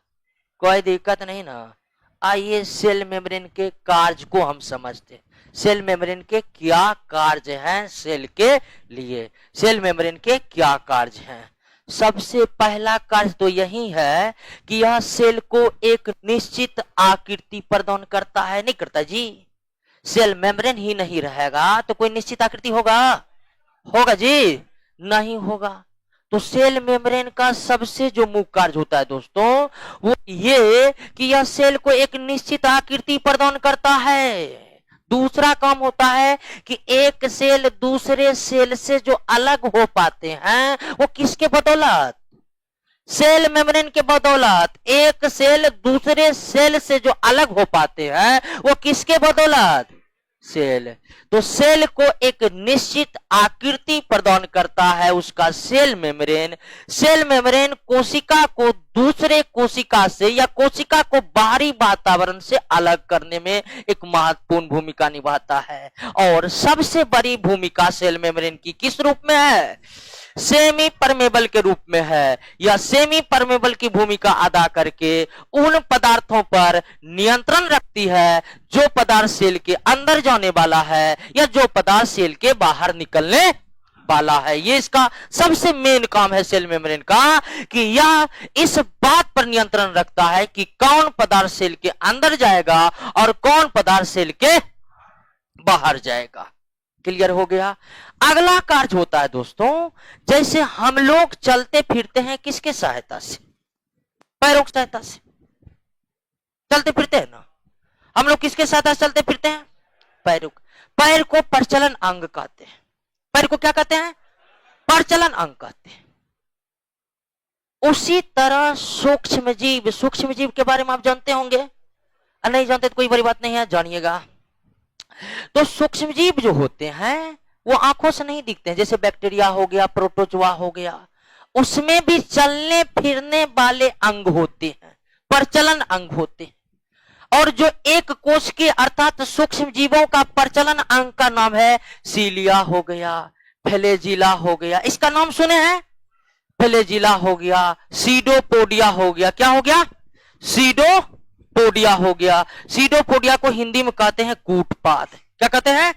कोई दिक्कत नहीं ना? आइए सेल मेम्ब्रेन के कार्य को हम समझते हैं। सेल मेम्ब्रेन के क्या कार्य हैं सेल के लिए? सेल मेम्ब्रेन के क्या कार्य हैं? सबसे पहला कार्य तो यही है कि यह सेल को एक निश्चित आकृति प्रदान करता है। नहीं करता जी? सेल मेम्ब्रेन ही नहीं रहेगा तो कोई निश्चित आकृति होगा जी? नहीं होगा। तो सेल मेम्ब्रेन का सबसे जो मुख्य कार्य होता है दोस्तों, वो ये कि यह सेल को एक निश्चित आकृति प्रदान करता है। दूसरा काम होता है कि एक सेल दूसरे सेल से जो अलग हो पाते हैं वो किसके बदौलत? सेल मेम्ब्रेन के बदौलत एक सेल दूसरे सेल से जो अलग हो पाते हैं वो किसके बदौलत? सेल। तो सेल को एक निश्चित आकृति प्रदान करता है उसका सेल मेम्ब्रेन। सेल मेम्ब्रेन कोशिका को दूसरे कोशिका से या कोशिका को बाहरी वातावरण से अलग करने में एक महत्वपूर्ण भूमिका निभाता है। और सबसे बड़ी भूमिका सेल मेम्ब्रेन की किस रूप में है? सेमी परमेबल के रूप में है। या सेमी परमेबल की भूमिका अदा करके उन पदार्थों पर नियंत्रण रखती है जो पदार्थ सेल के अंदर जाने वाला है या जो पदार्थ सेल के बाहर निकलने वाला है। ये इसका सबसे मेन काम है सेल मेम्ब्रेन का, कि यह इस बात पर नियंत्रण रखता है कि कौन पदार्थ सेल के अंदर जाएगा और कौन पदार्थ सेल के बाहर जाएगा। क्लियर हो गया? अगला कार्य होता है दोस्तों, जैसे हम लोग चलते फिरते हैं किसके सहायता से? पैरों की सहायता से चलते फिरते हैं ना। हम लोग किसके सहायता से चलते फिरते हैं? पैरों। पैर को प्रचलन अंग कहते हैं। पैर को क्या कहते हैं? प्रचलन अंग कहते हैं। उसी तरह सूक्ष्म जीव के बारे में आप जानते होंगे, नहीं जानते तो कोई बड़ी बात नहीं है, जानिएगा। तो सूक्ष्म जीव जो होते हैं वो आंखों से नहीं दिखते हैं। जैसे बैक्टीरिया हो गया, प्रोटोजोआ हो गया, उसमें भी चलने फिरने वाले अंग होते हैं, प्रचलन अंग होते हैं। और जो एक कोश के अर्थात सूक्ष्म जीवों का प्रचलन अंग का नाम है सीलिया हो गया, फ्लैजिला हो गया। इसका नाम सुने हैं? फ्लैजिला हो गया, सीडोपोडिया हो गया। क्या हो गया? सीडोपोडिया हो गया। सीडोपोडिया को हिंदी में कहते हैं कूटपाद। क्या कहते हैं?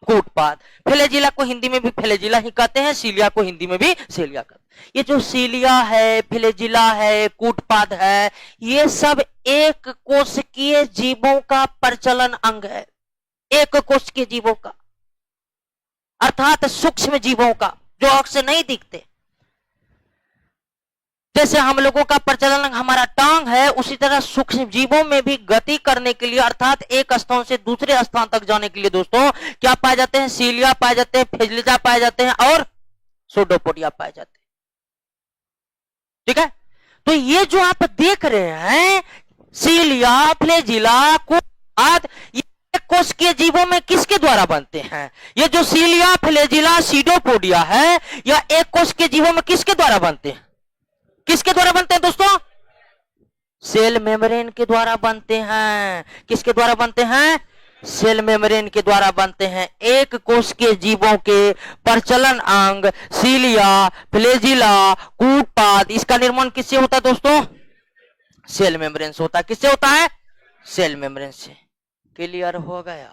कूटपाद। फ्लैजिला को हिंदी में भी फ्लैजिला ही कहते हैं, सीलिया को हिंदी में भी सीलिया कहते हैं। ये जो सीलिया है, फ्लैजिला है, कूटपाद है, ये सब एक कोशिकीय जीवों का प्रचलन अंग है। एक कोशिकीय जीवों का अर्थात सूक्ष्म जीवों का, जो आंख से नहीं दिखते। जैसे हम लोगों का प्रचलन अंग हमारा टांग है, उसी तरह सूक्ष्म जीवों में भी गति करने के लिए अर्थात एक स्थान से दूसरे स्थान तक जाने के लिए दोस्तों क्या पाए जाते हैं? सीलिया पाए जाते हैं, फ्लैजिला पाए जाते हैं और सूडोपोडिया पाए जाते हैं। ठीक है? तो ये जो आप देख रहे हैं सीलिया, फ्लैजिला, कूटपाद, ये कोशिकीय जीवों में किसके द्वारा बनते हैं? ये जो सीलिया, फ्लैजिला, सीडोपोडिया है, या एक कोशिकीय जीवों में किसके द्वारा बनते हैं? किसके द्वारा बनते हैं दोस्तों? सेल मेम्ब्रेन के द्वारा बनते हैं। किसके द्वारा बनते हैं? सेल मेम्ब्रेन के द्वारा बनते हैं। एक कोश के जीवों के प्रचलन अंग सीलिया, फ्लैजिला, कूटपाद, इसका निर्माण किससे होता है दोस्तों? सेल मेम्ब्रेन से होता है। किससे होता है? सेल मेम्ब्रेन से। क्लियर हो गया?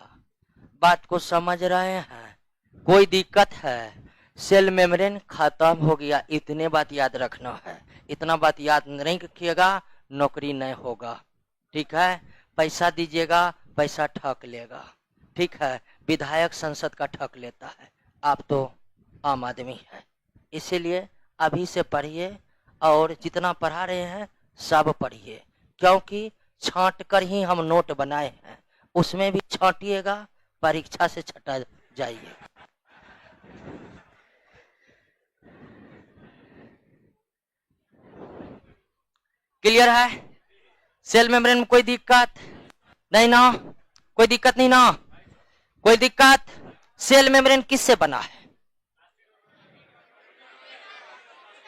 बात को समझ रहे हैं? कोई दिक्कत है? सेल मेम्ब्रेन खत्म हो गया, इतने बात याद रखना है। इतना बात याद नहीं रखिएगा, नौकरी नहीं होगा। ठीक है? पैसा दीजिएगा, पैसा ठग लेगा। ठीक है? विधायक संसद का ठग लेता है, आप तो आम आदमी है। इसीलिए अभी से पढ़िए, और जितना पढ़ा रहे हैं सब पढ़िए, क्योंकि छांट कर ही हम नोट बनाए हैं। उसमें भी छांटिएगा, परीक्षा से छटा जाइए। क्लियर है? सेल मेम्ब्रेन में कोई दिक्कत नहीं ना? कोई दिक्कत नहीं ना? कोई दिक्कत? सेल मेम्ब्रेन किससे बना है?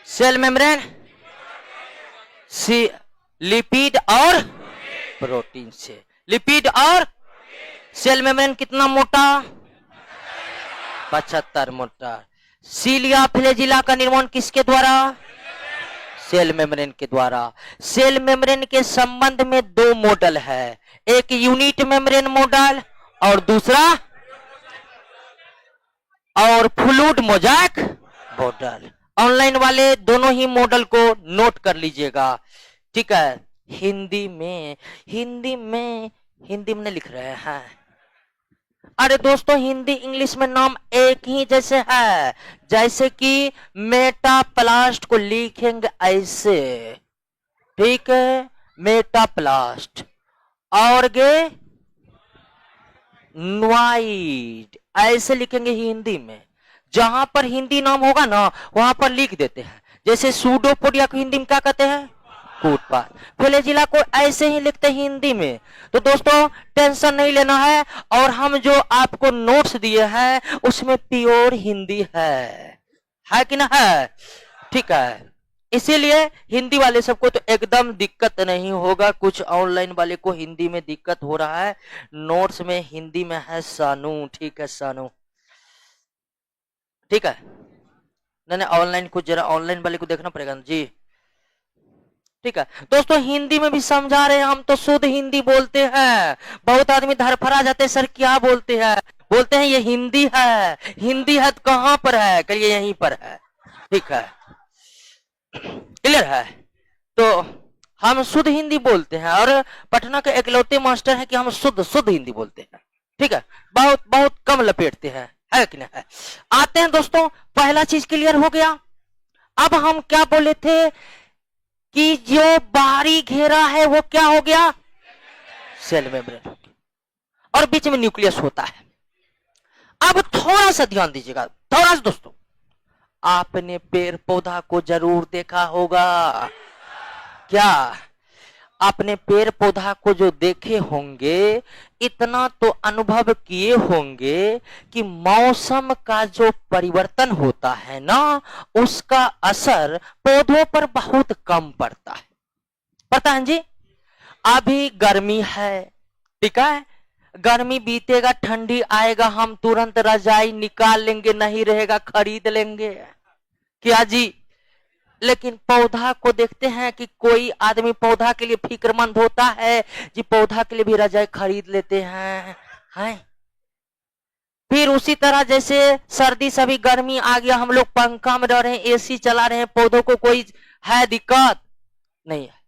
सेल मेम्ब्रेन लिपिड और प्रोटीन से। लिपिड और सेल मेम्ब्रेन कितना मोटा? 75 मीटर। सीलिया, फ्लैजिला का निर्माण किसके द्वारा? सेल मेम्ब्रेन के द्वारा। सेल मेम्ब्रेन के संबंध में दो मॉडल है, एक यूनिट मेम्ब्रेन मॉडल और दूसरा और फ्लूइड मोजाइक मॉडल। ऑनलाइन वाले दोनों ही मॉडल को नोट कर लीजिएगा। ठीक है? हिंदी में लिख रहे हैं। अरे दोस्तों, हिंदी इंग्लिश में नाम एक ही जैसे है। जैसे कि मेटाप्लास्ट को लिखेंगे ऐसे, ठीक है? मेटाप्लास्ट। ऑर्गेनॉइड ऐसे लिखेंगे हिंदी में। जहां पर हिंदी नाम होगा ना, वहां पर लिख देते हैं। जैसे सूडोपोडिया को हिंदी में क्या कहते हैं? कूटपाट। फ्लैजिला को ऐसे ही लिखते हैं हिंदी में। तो दोस्तों टेंशन नहीं लेना है, और हम जो आपको नोट्स दिए हैं उसमें प्योर हिंदी है कि ना है? ठीक है, इसीलिए हिंदी वाले सबको तो एकदम दिक्कत नहीं होगा। कुछ ऑनलाइन वाले को हिंदी में दिक्कत हो रहा है, नोट्स में हिंदी में है सानू। ठीक है सानू, ठीक है। नहीं ऑनलाइन को जरा ऑनलाइन वाले को देखना पड़ेगा जी। ठीक है दोस्तों, हिंदी में भी समझा रहे हैं, हम तो शुद्ध हिंदी बोलते हैं। बहुत आदमी धरफरा जाते हैं, सर क्या बोलते हैं? बोलते हैं ये हिंदी है। हिंदी है तो कहां पर है? कहिए यहीं पर है। ठीक है, क्लियर है? तो हम शुद्ध हिंदी बोलते हैं, और पटना के इकलौते मास्टर हैं कि हम शुद्ध हिंदी बोलते हैं। ठीक है, बहुत बहुत कम लपेटते हैं, है कि नहीं है? आते हैं दोस्तों, पहला चीज क्लियर हो गया। अब हम क्या बोले थे कि जो बाहरी घेरा है वो क्या हो गया? सेल मेम्ब्रेन, और बीच में न्यूक्लियस होता है। अब थोड़ा सा ध्यान दीजिएगा, थोड़ा सा दोस्तों। आपने पेड़ पौधा को जरूर देखा होगा, क्या आपने पेड़ पौधा को जो देखे होंगे, इतना तो अनुभव किए होंगे कि मौसम का जो परिवर्तन होता है ना, उसका असर पौधों पर बहुत कम पड़ता है। पता है जी? अभी गर्मी है, ठीक है, गर्मी बीतेगा, ठंडी आएगा, हम तुरंत रजाई निकाल लेंगे, नहीं रहेगा खरीद लेंगे, क्या जी? लेकिन पौधा को देखते हैं कि कोई आदमी पौधा के लिए फिक्रमंद होता है जी, पौधा के लिए भी रजाई खरीद लेते हैं। फिर उसी तरह जैसे सर्दी से भी गर्मी आ गया, हम लोग पंखा में रह रहे हैं, एसी चला रहे हैं, पौधों को कोई है दिक्कत नहीं है।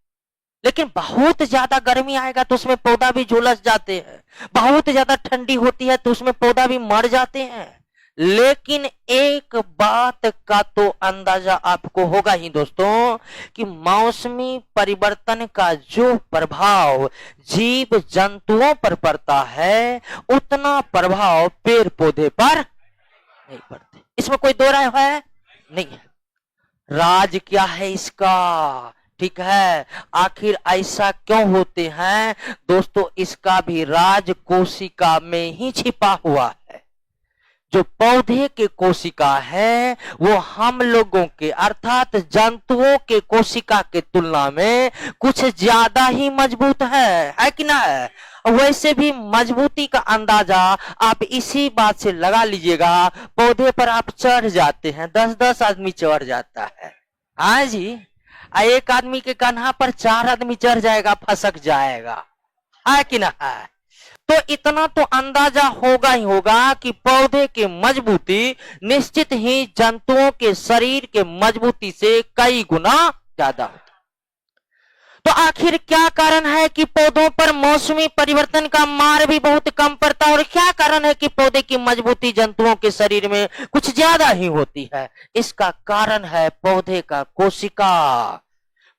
लेकिन बहुत ज्यादा गर्मी आएगा तो उसमें पौधा भी झुलस जाते हैं, बहुत ज्यादा ठंडी होती है तो उसमें पौधा भी मर जाते हैं। लेकिन एक बात का तो अंदाजा आपको होगा ही दोस्तों, कि मौसमी परिवर्तन का जो प्रभाव जीव जंतुओं पर पड़ता है, उतना प्रभाव पेड़ पौधे पर नहीं पड़ते। इसमें कोई दो राय है नहीं है। राज क्या है इसका? ठीक है, आखिर ऐसा क्यों होते हैं दोस्तों? इसका भी राज कोशिका में ही छिपा हुआ है। जो पौधे के कोशिका है वो हम लोगों के अर्थात जंतुओं के कोशिका के तुलना में कुछ ज्यादा ही मजबूत है कि ना है? वैसे भी मजबूती का अंदाजा आप इसी बात से लगा लीजिएगा, पौधे पर आप चढ़ जाते हैं, 10-10 आदमी चढ़ जाता है। हाँ जी, एक आदमी के कान्हा पर 4 आदमी चढ़ जाएगा, फसक जाएगा, है कि ना है? तो इतना तो अंदाजा होगा ही होगा कि पौधे की मजबूती निश्चित ही जंतुओं के शरीर के मजबूती से कई गुना ज्यादा होती। तो आखिर क्या कारण है कि पौधों पर मौसमी परिवर्तन का मार भी बहुत कम पड़ता है, और क्या कारण है कि पौधे की मजबूती जंतुओं के शरीर में कुछ ज्यादा ही होती है? इसका कारण है पौधे का कोशिका।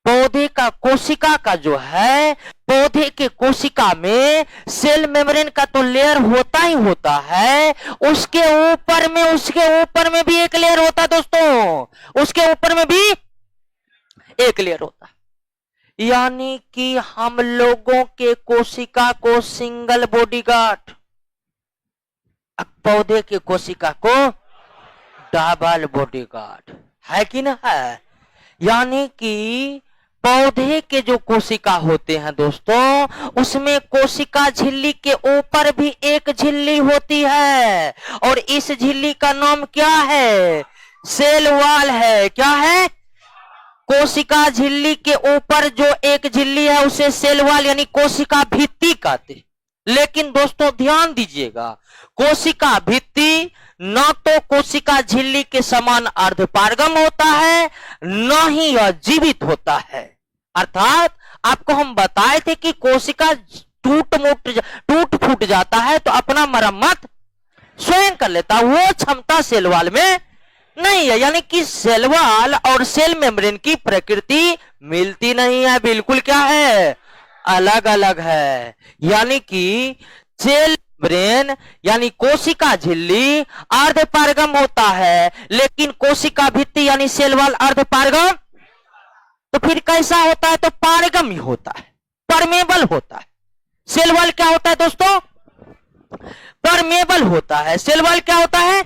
पौधे का कोशिका का जो है, पौधे के कोशिका में सेल मेम्ब्रेन का तो लेयर होता ही होता है, उसके ऊपर में भी एक लेयर होता है दोस्तों, उसके ऊपर में भी एक लेयर होता है। यानी कि हम लोगों के कोशिका को सिंगल बॉडी गार्ड, पौधे के कोशिका को डबल बॉडी गार्ड, है कि ना है? यानी कि पौधे के जो कोशिका होते हैं दोस्तों, उसमें कोशिका झिल्ली के ऊपर भी एक झिल्ली होती है, और इस झिल्ली का नाम क्या है? सेल वॉल है। क्या है? कोशिका झिल्ली के ऊपर जो एक झिल्ली है उसे सेल वॉल यानी कोशिका भित्ति कहते हैं। लेकिन दोस्तों ध्यान दीजिएगा, कोशिका भित्ति न तो कोशिका झिल्ली के समान अर्धपारगम होता है, न ही यह जीवित होता है। अर्थात आपको हम बताए थे कि कोशिका टूट फूट जाता है तो अपना मरम्मत स्वयं कर लेता, वो क्षमता सेल वॉल में नहीं है। यानी कि सेल वॉल और सेल मेम्ब्रेन की प्रकृति मिलती नहीं है, बिल्कुल क्या है? अलग अलग है। यानी कि सेल ब्रेन यानी कोशिका झिल्ली अर्ध पारगम होता है, लेकिन कोशिका भित्ति यानी सेल वॉल अर्ध पारगम। तो फिर कैसा होता है? तो पारगम ही होता है, परमेबल होता है। सेल वॉल क्या होता है दोस्तों? परमेबल होता है। सेल वॉल क्या होता है?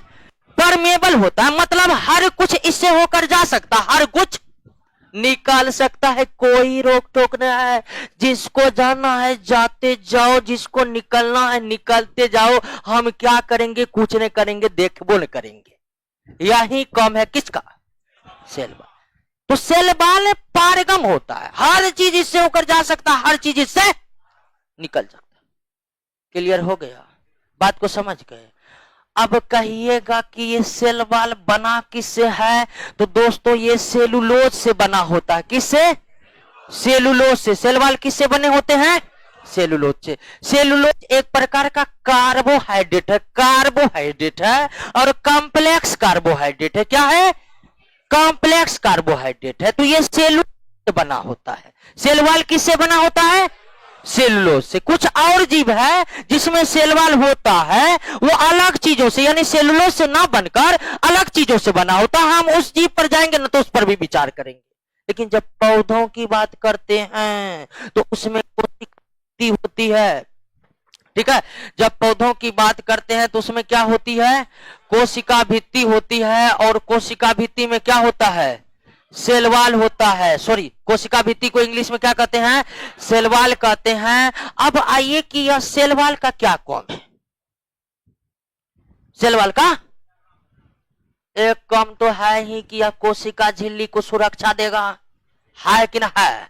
परमेबल होता है, मतलब हर कुछ इससे होकर जा सकता, हर कुछ निकाल सकता है, कोई रोक टोक नहीं है। जिसको जाना है जाते जाओ, जिसको निकलना है निकलते जाओ। हम क्या करेंगे? कुछ नहीं करेंगे, देखबो नहीं करेंगे। यही कम है किसका? Cell wall. तो सेल वॉल पारगम होता है, हर चीज इससे होकर जा सकता है, हर चीज इससे निकल सकता है। क्लियर हो गया? बात को समझ गए? अब कहिएगा कि ये सेल वॉल बना किससे है? तो दोस्तों ये सेलुलोज से बना होता है। किससे? सेलुलोज से। सेल वॉल किससे बने होते हैं? सेलुलोज से। सेलुलोज एक प्रकार का कार्बोहाइड्रेट है, कार्बोहाइड्रेट है और कॉम्प्लेक्स कार्बोहाइड्रेट है। क्या है? कॉम्प्लेक्स कार्बोहाइड्रेट है। तो ये सेलुलोज से बना होता है। सेल वॉल किससे बना होता है? सेलुलोज से। कुछ और जीव है जिसमें सेल वॉल होता है, वो अलग चीजों से यानी सेलुलोज से ना बनकर अलग चीजों से बना होता है। हम उस जीव पर जाएंगे ना तो उस पर भी विचार करेंगे। लेकिन जब पौधों की बात करते हैं तो उसमें कोशिका होती है। ठीक है, जब पौधों की बात करते हैं तो उसमें क्या होती है? कोशिका भित्ति होती है, और कोशिका भित्ति में क्या होता है? सेल वॉल होता है। सॉरी, कोशिका भित्ति को इंग्लिश में क्या कहते हैं? सेल वॉल कहते हैं। अब आइए कि यह सेल वॉल का क्या काम है? सेल वॉल का एक काम तो है ही कि यह कोशिका झिल्ली को सुरक्षा देगा, है कि ना है?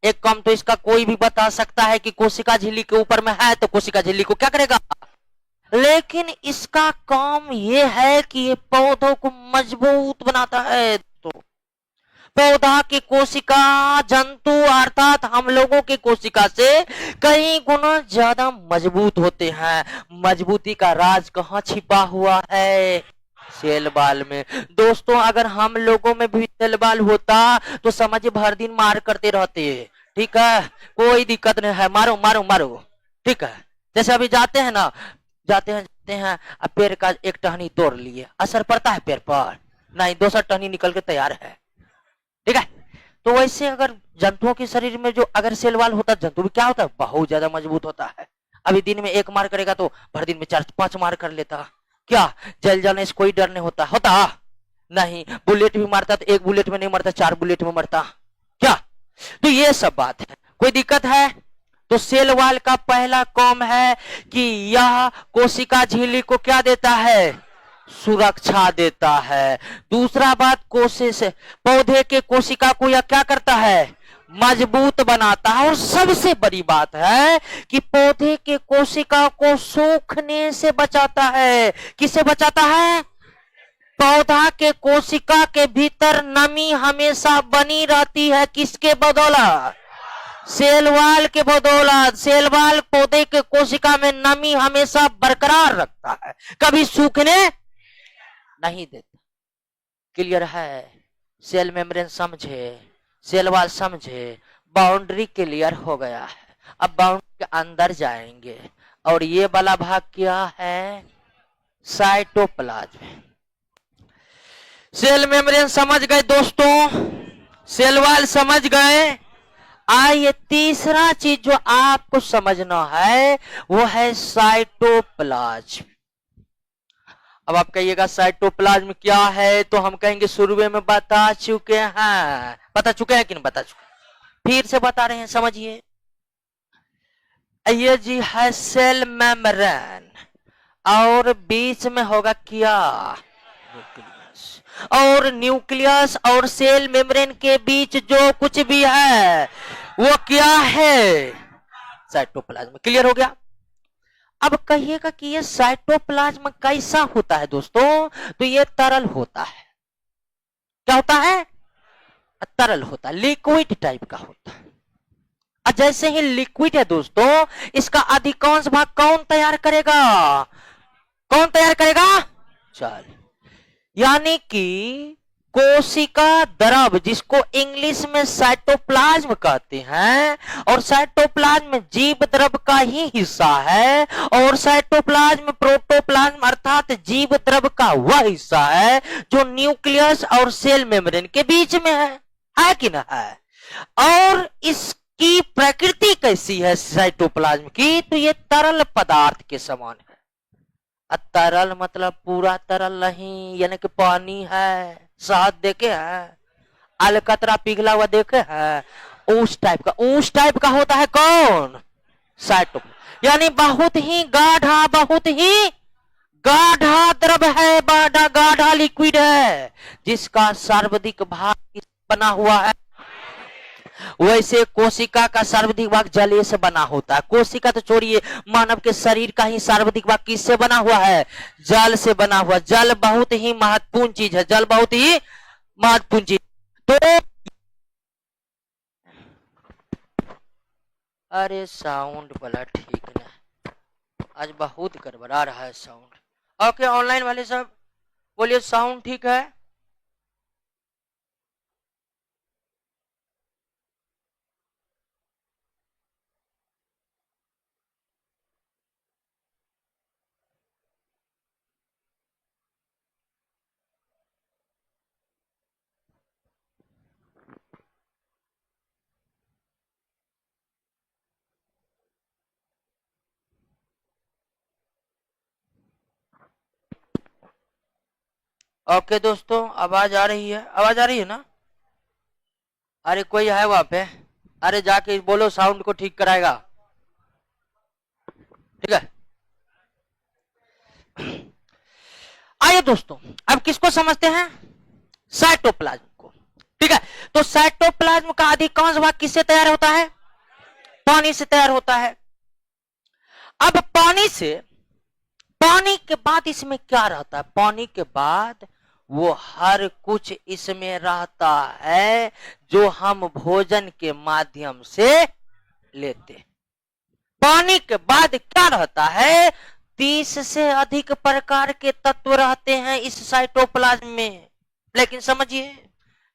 एक काम तो इसका कोई भी बता सकता है कि कोशिका झिल्ली के ऊपर में है तो कोशिका झिल्ली को क्या करेगा? लेकिन इसका काम यह है कि ये पौधों को मजबूत बनाता है। तो पौधा की कोशिका जंतु अर्थात हम लोगों की कोशिका से कई गुना ज्यादा मजबूत होते हैं। मजबूती का राज कहां छिपा हुआ है? सेल वॉल में। दोस्तों अगर हम लोगों में भी सेल वॉल होता तो समझ भर दिन मार करते रहते। ठीक है, कोई दिक्कत नहीं है, मारो मारो मारो। ठीक है, जैसे अभी जाते हैं ना, जाते हैं अब पेड़ का एक टहनी तोड़ लिए, असर पड़ता है पेड़ पर? नहीं, दूसरा टहनी निकल के तैयार है। ठीक है, तो वैसे अगर जंतुओं के शरीर में जो अगर सेल वॉल होता, जंतु भी क्या होता है? बहुत ज्यादा मजबूत होता है। अभी दिन में एक मार करेगा तो भर दिन में 4-5 मार कर लेता। क्या जल जाने से कोई डर नहीं होता? नहीं। बुलेट भी मारता तो एक बुलेट में नहीं मरता, 4 बुलेट में मरता। क्या? तो ये सब बात है, कोई दिक्कत है? तो सेल वॉल का पहला काम है कि यह कोशिका झिल्ली को क्या देता है? सुरक्षा देता है। दूसरा बात, कोशिश पौधे के कोशिका को यह क्या करता है? मजबूत बनाता है। और सबसे बड़ी बात है कि पौधे के कोशिका को सूखने से बचाता है। किससे बचाता है? पौधा के कोशिका के भीतर नमी हमेशा बनी रहती है। किसके बदौलत? सेल वॉल के बदौलत। सेल वॉल पौधे के कोशिका में नमी हमेशा बरकरार रखता है, कभी सूखने नहीं देता। क्लियर है? सेल मेम्ब्रेन समझे, सेल वॉल समझे, बाउंड्री क्लियर हो गया है। अब बाउंड्री के अंदर जाएंगे और ये वाला भाग क्या है? साइटोप्लाज्म। सेल मेम्ब्रेन समझ गए दोस्तों, सेल वॉल समझ गए। आइए तीसरा चीज जो आपको समझना है वो है साइटोप्लाज्म। अब आप कहिएगा साइटोप्लाज्म क्या है? तो हम कहेंगे शुरू में बता चुके हैं। बता चुके हैं कि नहीं बता चुके? फिर से बता रहे हैं, समझिए। ये जी है सेल मेम्ब्रेन और बीच में होगा क्या? और न्यूक्लियस और सेल मेम्ब्रेन के बीच जो कुछ भी है वो क्या है? साइटोप्लाज्म। क्लियर हो गया? अब कहिएगा कि ये साइटोप्लाज्म कैसा होता है दोस्तों? तो ये तरल होता है। क्या होता है? तरल होता है, लिक्विड टाइप का होता है। और जैसे ही लिक्विड है दोस्तों, इसका अधिकांश भाग कौन तैयार करेगा? कौन तैयार करेगा? चल, यानी कि कोशिका द्रव, जिसको इंग्लिश में साइटोप्लाज्म कहते हैं, और साइटोप्लाज्म जीव द्रव का ही हिस्सा है, और साइटोप्लाज्म प्रोटोप्लाज्म अर्थात जीव द्रव का वह हिस्सा है जो न्यूक्लियस और सेल मेम्ब्रेन के बीच में है कि ना है। और इसकी प्रकृति कैसी है साइटोप्लाज्म की, तो ये तरल पदार्थ के समान है। तरल मतलब पूरा तरल नहीं, यानी कि पानी है, शहद देखे है, अलकतरा पिघला हुआ देखे है, उस टाइप का होता है कौन, साइटोप्लाज्म। यानी बहुत ही गाढ़ा द्रव है, गाढ़ा लिक्विड है, जिसका सर्वाधिक भाग बना हुआ है। वैसे कोशिका का सर्वाधिक भाग जल से बना होता है। कोशिका तो छोड़िए, मानव के शरीर का ही सर्वाधिक भाग किससे बना हुआ है, जल से बना हुआ। जल बहुत ही महत्वपूर्ण चीज है, जल बहुत ही महत्वपूर्ण चीज। तो अरे साउंड वाला ठीक ना, आज बहुत गड़बड़ा रहा है साउंड। ओके ऑनलाइन वाले सब बोलिए साउंड ठीक है। ओके दोस्तों, आवाज आ रही है, आवाज आ रही है ना। अरे कोई है वहां पे, अरे जाके बोलो साउंड को ठीक कराएगा, ठीक है। आइए दोस्तों, अब किसको समझते हैं, साइटोप्लाज्म को, ठीक है। तो साइटोप्लाज्म का अधिकांश भाग किससे तैयार होता है, पानी से तैयार होता है। अब पानी के बाद इसमें क्या रहता है, पानी के बाद वो हर कुछ इसमें रहता है जो हम भोजन के माध्यम से लेते। पानी के बाद क्या रहता है, 30 से अधिक प्रकार के तत्व रहते हैं इस साइटोप्लाज्म में। लेकिन समझिए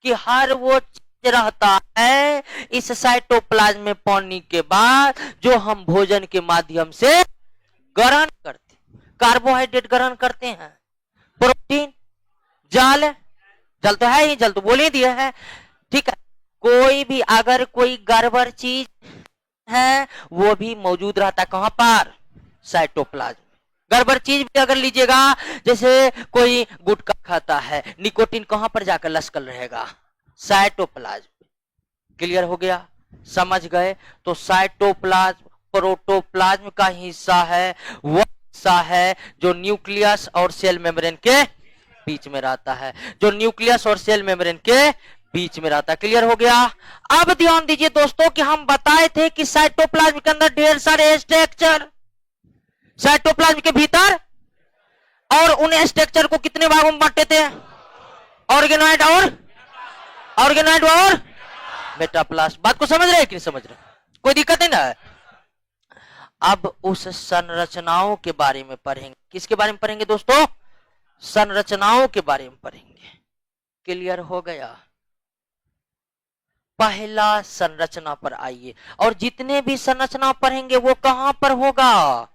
कि हर वो चीज रहता है इस साइटोप्लाज्म में पानी के बाद जो हम भोजन के माध्यम से ग्रहण करते। कार्बोहाइड्रेट ग्रहण करते हैं, प्रोटीन, जल तो है ही, जल तो बोल ही दिया है, ठीक है। कोई भी अगर कोई गड़बड़ चीज है वो भी मौजूद रहता है कहां पर, साइटोप्लाज्म। गड़बड़ चीज भी अगर लीजिएगा, जैसे कोई गुटखा खाता है, निकोटीन कहां पर जाकर लश्कल रहेगा, साइटोप्लाज्म। क्लियर हो गया, समझ गए। तो साइटोप्लाज्म प्रोटोप्लाज्म का हिस्सा है, वह हिस्सा है जो न्यूक्लियस और सेल मेम्ब्रेन के बीच में रहता है, जो न्यूक्लियस और सेल मेम्ब्रेन के बीच में रहता है। क्लियर हो गया। अब ध्यान दीजिए दोस्तों कि हम बताए थे कि साइटोप्लाज्म के अंदर ढेर सारे स्ट्रक्चर, साइटोप्लाज्म के भीतर, और उन स्ट्रक्चर को कितने भागों में बांटे थे, ऑर्गेनॉइड और मेटाप्लास्ट। बात को समझ रहे हैं कि नहीं समझ रहे, कोई दिक्कत नहीं ना है। अब उस संरचनाओं के बारे में पढ़ेंगे। किसके बारे में पढ़ेंगे दोस्तों, संरचनाओं के बारे में पढ़ेंगे। क्लियर हो गया। पहला संरचना पर आइए, और जितने भी संरचना पढ़ेंगे वो कहां पर होगा,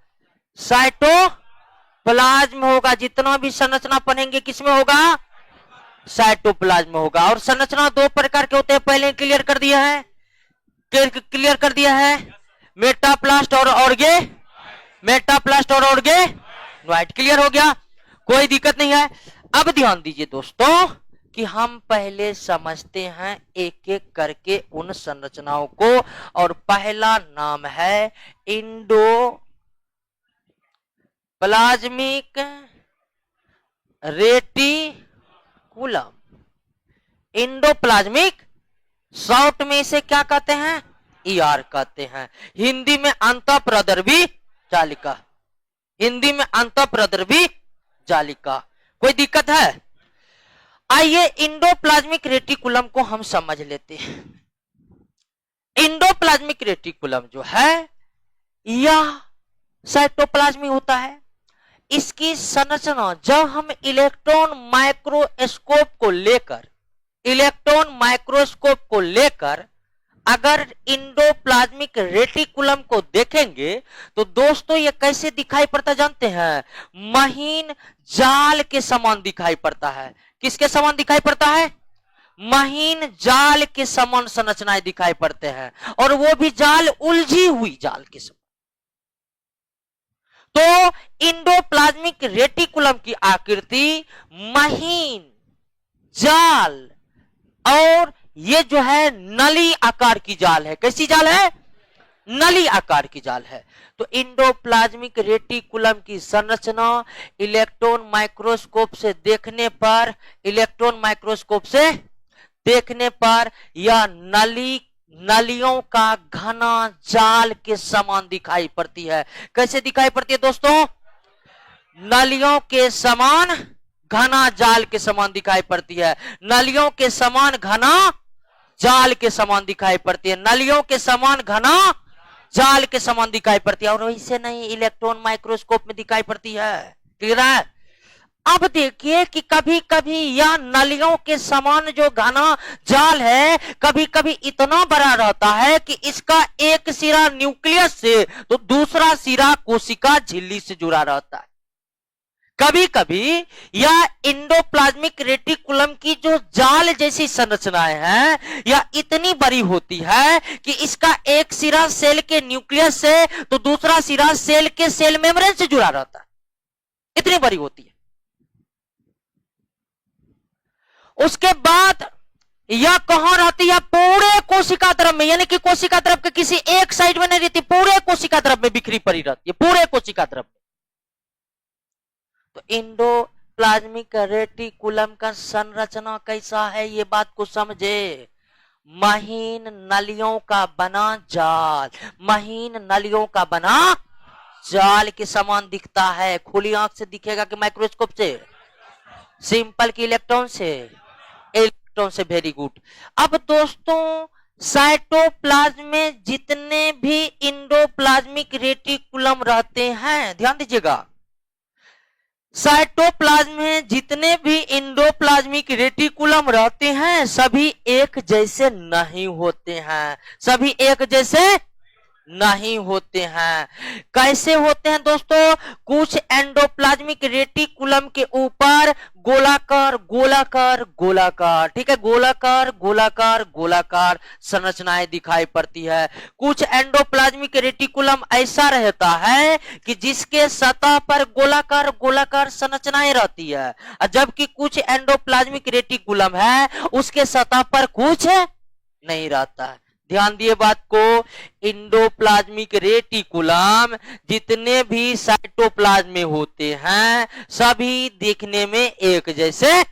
साइटोप्लाज्म होगा। जितना भी संरचना पढ़ेंगे किसमें होगा, साइटोप्लाज्म होगा। और संरचना दो प्रकार के होते हैं, पहले क्लियर कर दिया है, मेटाप्लास्ट और ऑर्गेनॉइड। क्लियर हो गया, कोई दिक्कत नहीं है। अब ध्यान दीजिए दोस्तों कि हम पहले समझते हैं एक एक करके उन संरचनाओं को। और पहला नाम है इंडोप्लाज्मिक रेटिकुलम। इंडोप्लाज्मिक शॉर्ट में इसे क्या कहते हैं, ईआर कहते हैं। हिंदी में अंतःप्रद्रवी जालिका। कोई दिक्कत है। आइए इंडोप्लाज्मिक रेटिकुलम को हम समझ लेते हैं। इंडोप्लाज्मिक रेटिकुलम जो है यह साइटोप्लाज्मी होता है। इसकी संरचना जब हम इलेक्ट्रॉन माइक्रोस्कोप को लेकर इलेक्ट्रॉन माइक्रोस्कोप को लेकर अगर इंडोप्लाज्मिक रेटिकुलम को देखेंगे तो दोस्तों ये कैसे दिखाई पड़ता जानते हैं? महीन जाल के समान दिखाई पड़ता है। किसके समान दिखाई पड़ता है? महीन जाल के समान संरचनाएं दिखाई पड़ते हैं, और वो भी जाल उलझी हुई जाल के समान। तो इंडोप्लाज्मिक रेटिकुलम की आकृति महीन जाल और ये जो है नली आकार की जाल है। कैसी जाल है? नली आकार की जाल है। तो इंडोप्लाज्मिक रेटिकुलम की संरचना इलेक्ट्रॉन माइक्रोस्कोप से देखने पर यह नलियों का घना जाल के समान दिखाई पड़ती है। कैसे दिखाई पड़ती है दोस्तों? नलियों के समान घना जाल के समान दिखाई पड़ती है। नलियों के समान घना जाल के समान दिखाई पड़ती है। नलियों के समान घना जाल के समान दिखाई पड़ती है, और वैसे नहीं इलेक्ट्रॉन माइक्रोस्कोप में दिखाई पड़ती है। क्लियर है? अब देखिए कि कभी कभी यह नलियों के समान जो घना जाल है कभी कभी इतना बड़ा रहता है कि इसका एक सिरा न्यूक्लियस से तो दूसरा सिरा कोशिका झिल्ली से जुड़ा रहता है। कभी कभी यह इंडोप्लाज्मिक रेटिकुलम की जो जाल जैसी संरचनाएं हैं यह इतनी बड़ी होती है कि इसका एक सिरा सेल के न्यूक्लियस से तो दूसरा सिरा सेल के सेल मेम्ब्रेन से जुड़ा रहता है। इतनी बड़ी होती है। उसके बाद यह कहां रहती है? पूरे कोशिका द्रव में, यानी कि कोशिका द्रव के किसी एक साइड में नहीं रहती, पूरे कोशिका द्रव में बिखरी पड़ी रहती है, पूरे कोशिका द्रव में। तो इंडोप्लाज्मिक रेटिकुलम का संरचना कैसा है ये बात को समझे। महीन नलियों का बना जाल, महीन नलियों का बना जाल के समान दिखता है। खुली आंख से दिखेगा कि माइक्रोस्कोप से? सिंपल की इलेक्ट्रॉन से? इलेक्ट्रॉन से। Very good. अब दोस्तों साइटोप्लाज्म में जितने भी इंडोप्लाज्मिक रेटिकुलम रहते हैं, ध्यान दीजिएगा, साइटोप्लाज्म में जितने भी इंडोप्लाज्मिक रेटिकुलम रहते हैं सभी एक जैसे नहीं होते हैं। सभी एक जैसे नहीं होते हैं। कैसे होते हैं दोस्तों? कुछ एंडोप्लाज्मिक रेटिकुलम के ऊपर गोलाकार गोलाकार गोलाकार, ठीक है, गोलाकार गोलाकार गोलाकार संरचनाएं दिखाई पड़ती है। कुछ एंडोप्लाज्मिक रेटिकुलम ऐसा रहता है कि जिसके सतह पर गोलाकार गोलाकार संरचनाएं रहती है, जबकि कुछ एंडोप्लाज्मिक रेटिकुलम है उसके सतह पर कुछ नहीं रहता है। ध्यान दिए बात को, इंडोप्लाज्मिक रेटिकुलम जितने भी साइटोप्लाज्म में होते हैं सभी देखने में एक जैसे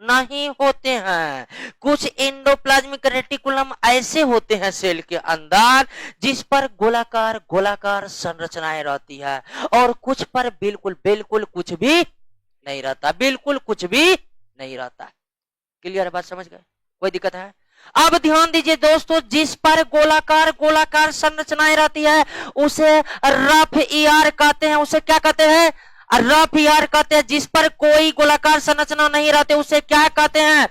नहीं होते हैं। कुछ इंडोप्लाज्मिक रेटिकुलम ऐसे होते हैं सेल के अंदर जिस पर गोलाकार गोलाकार संरचनाएं रहती है, और कुछ पर बिल्कुल बिल्कुल कुछ भी नहीं रहता, बिल्कुल कुछ भी नहीं रहता। क्लियर बात? समझ गए? कोई दिक्कत है? अब ध्यान दीजिए दोस्तों, जिस पर गोलाकार गोलाकार संरचनाएं रहती है उसे रफ ईआर कहते हैं। उसे क्या कहते हैं? रफ ईआर कहते हैं। जिस पर कोई गोलाकार संरचना नहीं रहती उसे क्या कहते हैं?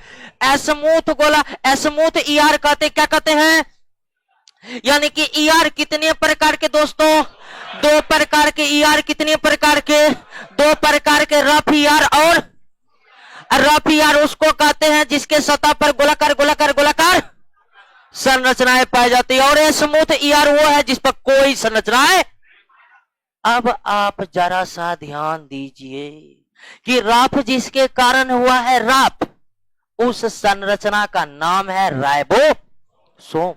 स्मूथ ईआर कहते हैं। क्या कहते हैं? यानी कि ईआर कितने प्रकार के दोस्तों? दो प्रकार के ईआर। कितने प्रकार के? दो प्रकार के, रफ ईआर और रफ ईआर उसको कहते हैं जिसके सतह पर गोलाकार गोलाकार गोलाकार संरचनाएं पाई जाती है, और स्मूथ ईआर वो है जिस पर कोई संरचनाएं। अब आप जरा सा ध्यान दीजिए कि रफ जिसके कारण हुआ है रफ, उस संरचना का नाम है राइबोसोम।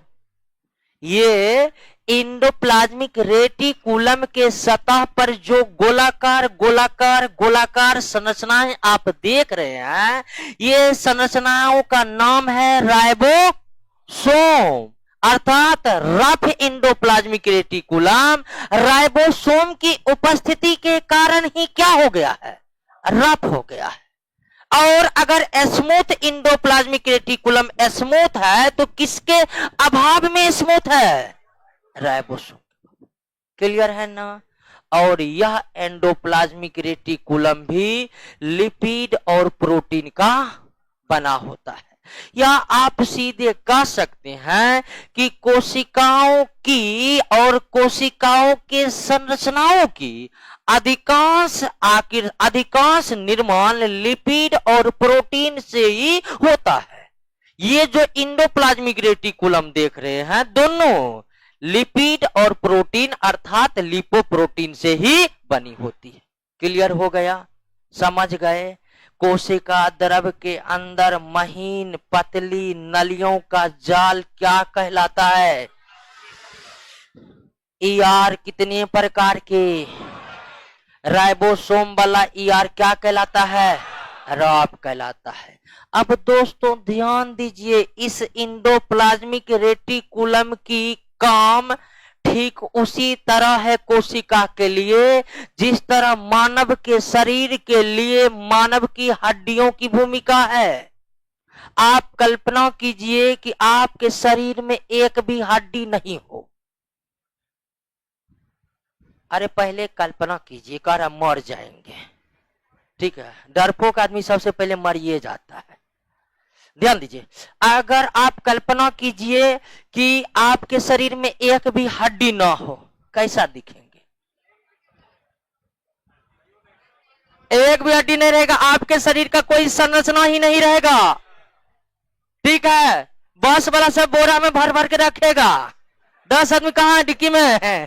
ये इंडोप्लाज्मिक रेटिकुलम के सतह पर जो गोलाकार गोलाकार गोलाकार संरचनाएं आप देख रहे हैं, ये संरचनाओं का नाम है राइबोसोम। अर्थात रफ इंडोप्लाज्मिक रेटिकुलम राइबोसोम की उपस्थिति के कारण ही क्या हो गया है? रफ हो गया है। और अगर स्मूथ इंडोप्लाज्मिक रेटिकुलम स्मूथ है तो किसके अभाव में स्मूथ है? राइबोसोम। क्लियर है ना? और यह एंडोप्लाज्मिक रेटिकुलम भी लिपिड और प्रोटीन का बना होता है। या आप सीधे कह सकते हैं कि कोशिकाओं की और कोशिकाओं के संरचनाओं की अधिकांश निर्माण लिपिड और प्रोटीन से ही होता है। ये जो इंडोप्लाज्मिक रेटिकुलम देख रहे हैं दोनों लिपिड और प्रोटीन अर्थात लिपोप्रोटीन से ही बनी होती है। क्लियर हो गया? समझ गए? कोशिका द्रव के अंदर महीन पतली नलियों का जाल क्या कहलाता है? ईआर कितने प्रकार के? राइबोसोम वाला ईआर क्या कहलाता है? रॉप कहलाता है। अब दोस्तों ध्यान दीजिए, इस इंडोप्लाज्मिक रेटिकुलम की काम ठीक उसी तरह है कोशिका के लिए जिस तरह मानव के शरीर के लिए मानव की हड्डियों की भूमिका है। आप कल्पना कीजिए कि आपके शरीर में एक भी हड्डी नहीं हो। अरे पहले कल्पना कीजिए कर मर जाएंगे, ठीक है? डरपोक आदमी सबसे पहले मरिए जाता है। ध्यान दीजिए, अगर आप कल्पना कीजिए कि आपके शरीर में एक भी हड्डी ना हो, कैसा दिखेंगे? एक भी हड्डी नहीं रहेगा, आपके शरीर का कोई संरचना ही नहीं रहेगा, ठीक है? बस वाला सब बोरा में भर भर के रखेगा, 10 आदमी कहां है? डिक्की में है,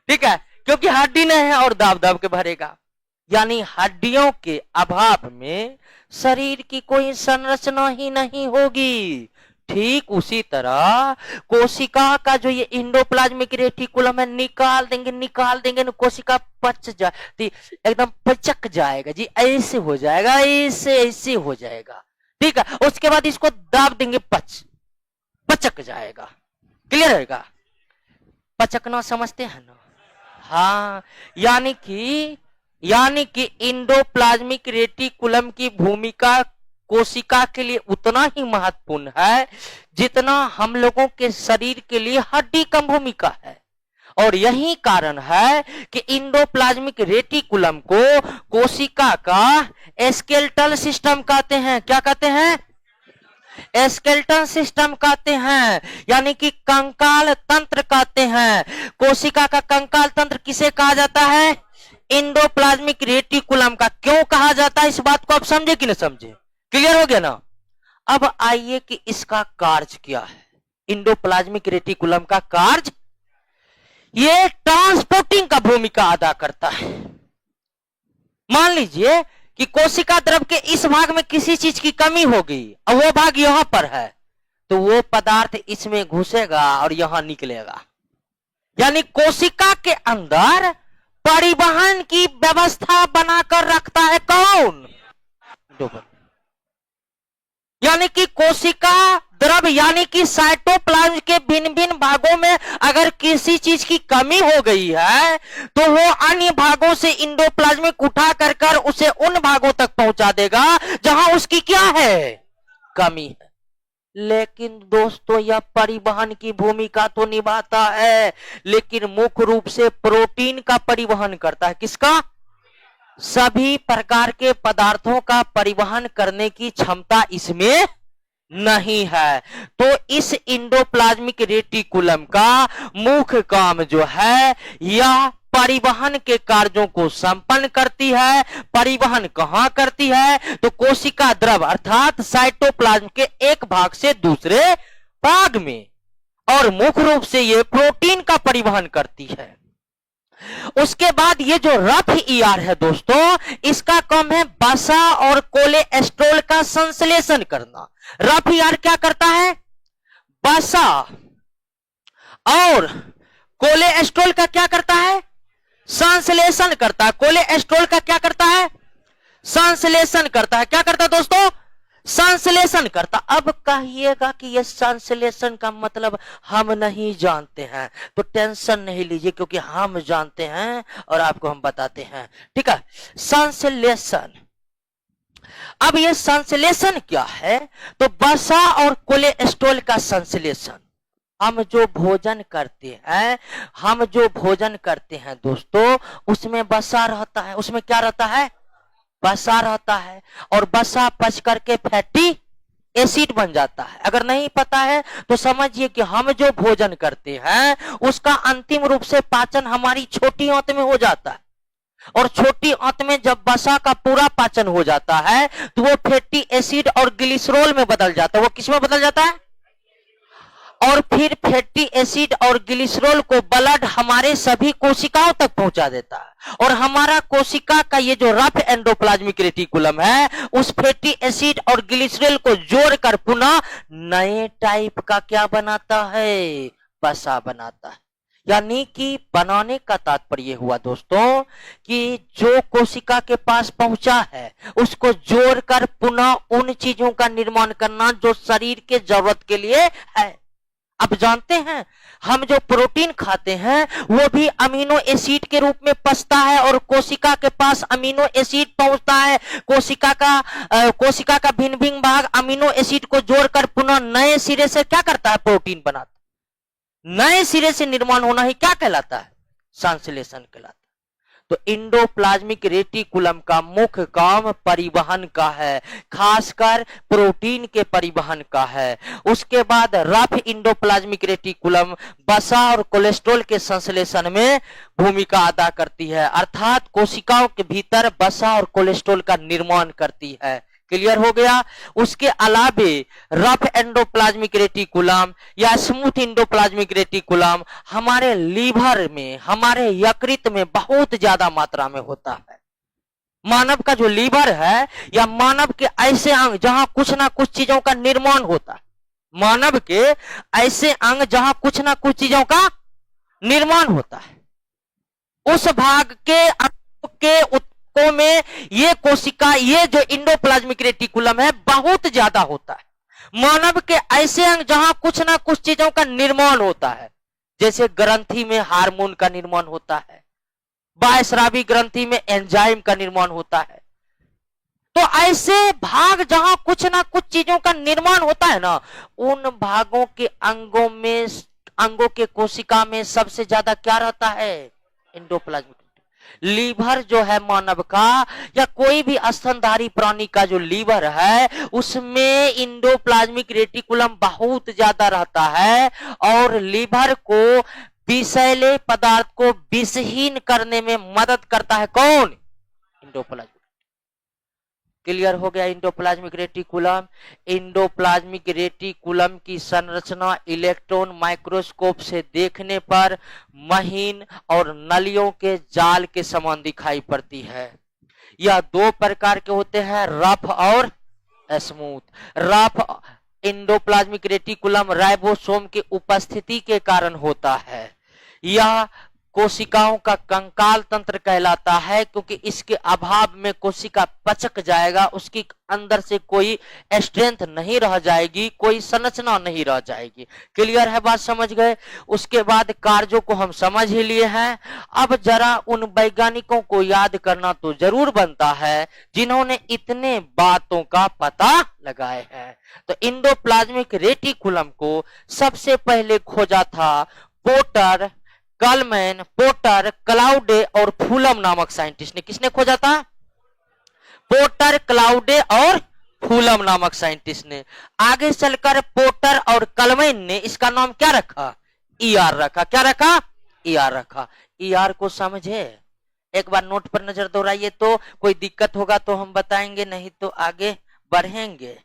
ठीक है? क्योंकि हड्डी नहीं है और दाब दाब के भरेगा। यानी हड्डियों के अभाव में शरीर की कोई संरचना ही नहीं होगी। ठीक उसी तरह कोशिका का जो ये इंडोप्लाज्मिक रेटिकुलम है, निकाल देंगे ना, कोशिका पच जाती, एकदम पचक जाएगा जी, ऐसे हो जाएगा, ऐसे हो जाएगा, ठीक है? उसके बाद इसको दाब देंगे, पचक जाएगा। क्लियर रहेगा? पचकना समझते हैं ना? हाँ, यानी कि इंडोप्लाज्मिक रेटिकुलम की भूमिका कोशिका के लिए उतना ही महत्वपूर्ण है जितना हम लोगों के शरीर के लिए हड्डी का भूमिका है। और यही कारण है कि इंडोप्लाज्मिक रेटिकुलम को कोशिका का स्केलेटल सिस्टम कहते हैं। क्या कहते हैं? स्केलेटन सिस्टम कहते हैं, यानी कि कंकाल तंत्र कहते हैं। कोशिका का कंकाल तंत्र किसे कहा जाता है? इंडोप्लाज्मिक रेटिकुलम का। क्यों कहा जाता है, इस बात को आप समझे कि नहीं समझे? क्लियर हो गया ना? अब आइए कि इसका कार्य क्या है। इंडोप्लाज्मिक रेटिकुलम का कार्य, ये ट्रांसपोर्टिंग का भूमिका अदा करता है। मान लीजिए कि कोशिका द्रव के इस भाग में किसी चीज की कमी हो गई और वो भाग यहां पर है, तो वो पदार्थ इसमें घुसेगा और यहां निकलेगा। यानी कोशिका के अंदर परिवहन की व्यवस्था बनाकर रखता है कौन? यानी कि कोशिका द्रव यानी कि साइटोप्लाज्म के भिन्न भिन्न भागों में अगर किसी चीज की कमी हो गई है तो वो अन्य भागों से इंडोप्लाज्मिक उठा कर उसे उन भागों तक पहुंचा देगा जहां उसकी क्या है? कमी है। लेकिन दोस्तों यह परिवहन की भूमिका तो निभाता है, लेकिन मुख्य रूप से प्रोटीन का परिवहन करता है। किसका? सभी प्रकार के पदार्थों का परिवहन करने की क्षमता इसमें नहीं है। तो इस इंडोप्लाज्मिक रेटिकुलम का मुख्य काम जो है यह परिवहन के कार्यों को संपन्न करती है। परिवहन कहां करती है? तो कोशिका द्रव अर्थात साइटोप्लाज्म के एक भाग से दूसरे भाग में, और मुख्य रूप से यह प्रोटीन का परिवहन करती है। उसके बाद ये जो रफ ईआर है दोस्तों, इसका काम है वसा और कोलेस्ट्रॉल का संश्लेषण करना। रफ ईआर क्या करता है? वसा और कोलेस्ट्रॉल का क्या करता है? संश्लेषण करता है। कोलेस्ट्रॉल का क्या करता है? संश्लेषण करता है। क्या करता है दोस्तों? संश्लेषण करता। अब कहिएगा कि यह संश्लेषण का मतलब हम नहीं जानते हैं, तो टेंशन नहीं लीजिए क्योंकि हम जानते हैं और आपको हम बताते हैं, ठीक है? संश्लेषण, अब यह संश्लेषण क्या है? तो वसा और कोलेस्ट्रॉल का संश्लेषण। हम जो भोजन करते हैं दोस्तों, उसमें वसा रहता है। उसमें क्या रहता है? वसा रहता है, और वसा पच करके फैटी एसिड बन जाता है। अगर नहीं पता है तो समझिए कि हम जो भोजन करते हैं उसका अंतिम रूप से पाचन हमारी छोटी आंत में हो जाता है, और छोटी आंत में जब वसा का पूरा पाचन हो जाता है तो वो फैटी एसिड और ग्लिसरॉल में बदल जाता है। वो किस में बदल जाता है? और फिर फैटी एसिड और ग्लिसरॉल को ब्लड हमारे सभी कोशिकाओं तक पहुंचा देता है, और हमारा कोशिका का ये जो रफ एंडोप्लाज्मिक रेटिकुलम है उस फैटी एसिड और ग्लिसरॉल को जोड़कर पुनः नए टाइप का क्या बनाता है? वसा बनाता है। यानी कि बनाने का तात्पर्य हुआ दोस्तों कि जो कोशिका के पास पहुंचा है उसको जोड़कर पुनः उन चीजों का निर्माण करना जो शरीर के जरूरत के लिए है। आप जानते हैं हम जो प्रोटीन खाते हैं वो भी अमीनो एसिड के रूप में पचता है, और कोशिका के पास अमीनो एसिड पहुंचता है। कोशिका का भिन्न भिन्न भाग अमीनो एसिड को जोड़कर पुनः नए सिरे से क्या करता है? प्रोटीन बनाता है। नए सिरे से निर्माण होना ही क्या कहलाता है? संश्लेषण कहलाता है। तो इंडोप्लाज्मिक रेटिकुलम का मुख्य काम परिवहन का है, खासकर प्रोटीन के परिवहन का है। उसके बाद रफ इंडोप्लाज्मिक रेटिकुलम वसा और कोलेस्ट्रॉल के संश्लेषण में भूमिका अदा करती है, अर्थात कोशिकाओं के भीतर वसा और कोलेस्ट्रॉल का निर्माण करती है। क्लियर हो गया? उसके अलावे रफ एंडोप्लाज्मिक रेटिकुलम या स्मूथ इंडोप्लाज्मिक रेटिकुलम हमारे लीवर में, हमारे यकृत में बहुत ज्यादा मात्रा में होता है। मानव का जो लीवर है या मानव के ऐसे अंग जहां कुछ ना कुछ चीजों का निर्माण होता है, मानव के ऐसे अंग जहां कुछ ना कुछ चीजों का निर्माण होता है, उस भाग के अंग के उत्तकों में ये कोशिका, ये जो इंडोप्लाज्मिक रेटिकुलम है बहुत ज्यादा होता है। मानव के ऐसे अंग जहां कुछ ना कुछ चीजों का निर्माण होता है, जैसे ग्रंथि में हार्मोन का निर्माण होता है, बाह्यस्रावी ग्रंथि में एंजाइम का निर्माण होता है। तो ऐसे भाग जहां कुछ ना कुछ चीजों का निर्माण होता है ना, उन भागों के अंगों में, अंगों के कोशिका में सबसे ज्यादा क्या रहता है? इंडोप्लाज्मिक। लीवर जो है मानव का या कोई भी स्तनधारी प्राणी का जो लीवर है उसमें इंडोप्लाज्मिक रेटिकुलम बहुत ज्यादा रहता है, और लीवर को विषैले पदार्थ को विषहीन करने में मदद करता है। कौन? इंडोप्लाज्मिक। क्लियर हो गया? Endoplasmic reticulum. इंडोप्लाज्मिक रेटिकुलम की संरचना इलेक्ट्रॉन माइक्रोस्कोप से देखने पर महीन और नलियों के जाल के समान दिखाई पड़ती है। यह दो प्रकार के होते हैं, रफ और smooth. Rough endoplasmic reticulum ribosome की उपस्थिति के कारण होता है। यह कोशिकाओं का कंकाल तंत्र कहलाता है, क्योंकि इसके अभाव में कोशिका पचक जाएगा, उसकी अंदर से कोई स्ट्रेंथ नहीं रह जाएगी, कोई संरचना नहीं रह जाएगी। क्लियर है? बात समझ गए? उसके बाद कार्यों को हम समझ ही लिए हैं। अब जरा उन वैज्ञानिकों को याद करना तो जरूर बनता है जिन्होंने इतने बातों का पता लगाए हैं। तो इंडोप्लाज्मिक रेटिकुलम को सबसे पहले खोजा था पोर्टर, कलमैन, पोर्टर, क्लाउडे और फूलम नामक साइंटिस्ट ने। किसने खोजा था? पोर्टर, क्लाउडे और फूलम नामक साइंटिस्ट ने। आगे चलकर पोर्टर और कलमैन ने इसका नाम क्या रखा? ईआर रखा। क्या रखा? ईआर रखा। ईआर को समझे? एक बार नोट पर नजर दौड़ाइए, तो कोई दिक्कत होगा तो हम बताएंगे, नहीं तो आगे बढ़ेंगे।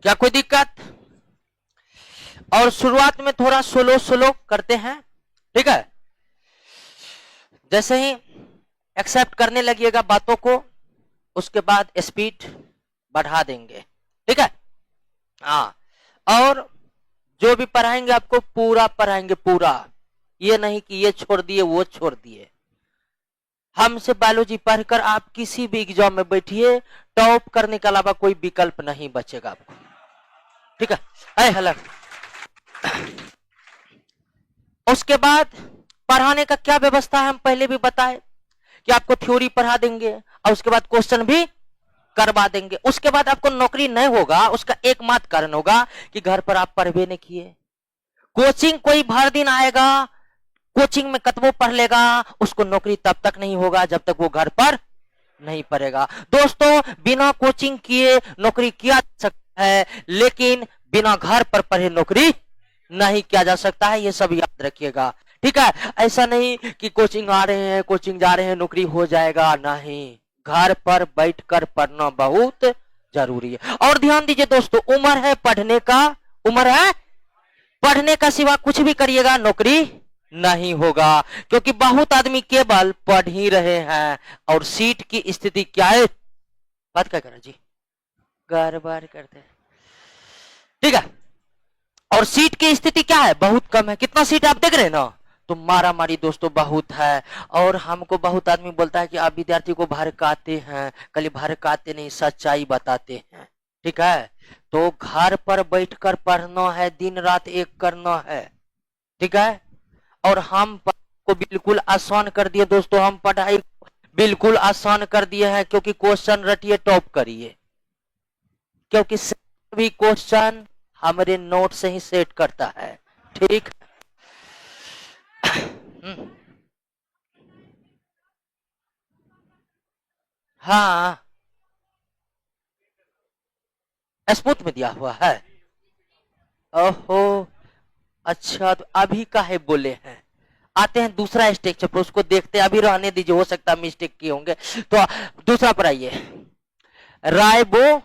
क्या कोई दिक्कत? और शुरुआत में थोड़ा स्लो स्लो करते हैं, ठीक है। जैसे ही एक्सेप्ट करने लगिएगा बातों को, उसके बाद स्पीड बढ़ा देंगे, ठीक है। हाँ, और जो भी पढ़ाएंगे आपको पूरा पढ़ाएंगे, पूरा। ये नहीं कि ये छोड़ दिए वो छोड़ दिए। हमसे बायोलॉजी पढ़कर आप किसी भी एग्जाम में बैठिए, टॉप करने के अलावा कोई विकल्प नहीं बचेगा आपको, ठीक है। हला उसके बाद पढ़ाने का क्या व्यवस्था है, हम पहले भी बताए कि आपको थ्योरी पढ़ा देंगे और उसके बाद क्वेश्चन भी करवा देंगे। उसके बाद आपको नौकरी नहीं होगा, उसका एकमात्र कारण होगा कि घर पर आप पढ़वे नहीं किए। कोचिंग कोई भर दिन आएगा, कोचिंग में कतबो पढ़ लेगा, उसको नौकरी तब तक नहीं होगा जब तक वो घर पर नहीं पढ़ेगा। दोस्तों, बिना कोचिंग किए नौकरी किया जा सकता है, लेकिन बिना घर पर पढ़े नौकरी नहीं किया जा सकता है। ये सब याद रखिएगा, ठीक है। ऐसा नहीं कि कोचिंग आ रहे हैं, कोचिंग जा रहे हैं, नौकरी हो जाएगा, नहीं। घर पर बैठकर पढ़ना बहुत जरूरी है। और ध्यान दीजिए दोस्तों, उम्र है पढ़ने का, उम्र है पढ़ने का, सिवा कुछ भी करिएगा नौकरी नहीं होगा, क्योंकि बहुत आदमी केवल पढ़ ही रहे हैं और सीट की स्थिति क्या है, बात क्या करें जी, गड़बड़ करते हैं, ठीक है। और सीट की स्थिति क्या है, बहुत कम है। कितना सीट आप देख रहे हैं ना, तो मारा मारी दोस्तों बहुत है। और हमको बहुत आदमी बोलता है कि आप विद्यार्थी को भड़काते हैं, कल भड़काते नहीं, सच्चाई बताते हैं, ठीक है। तो घर पर बैठकर पढ़ना है, दिन रात एक करना है, ठीक है। और हम को बिल्कुल आसान कर दिए दोस्तों, हम पढ़ाई बिल्कुल आसान कर दिए हैं, क्योंकि क्वेश्चन रटिए, टॉप करिए, क्योंकि सभी क्वेश्चन हमारे नोट से ही सेट करता है, ठीक। हाँ, स्मूथ में दिया हुआ है। ओहो, अच्छा, तो अभी काहे बोले हैं, आते हैं दूसरा स्ट्रक्चर पर, उसको देखते हैं। अभी रहने दीजिए, हो सकता है मिस्टेक किए होंगे। तो दूसरा पर आइए, राइबोसोम।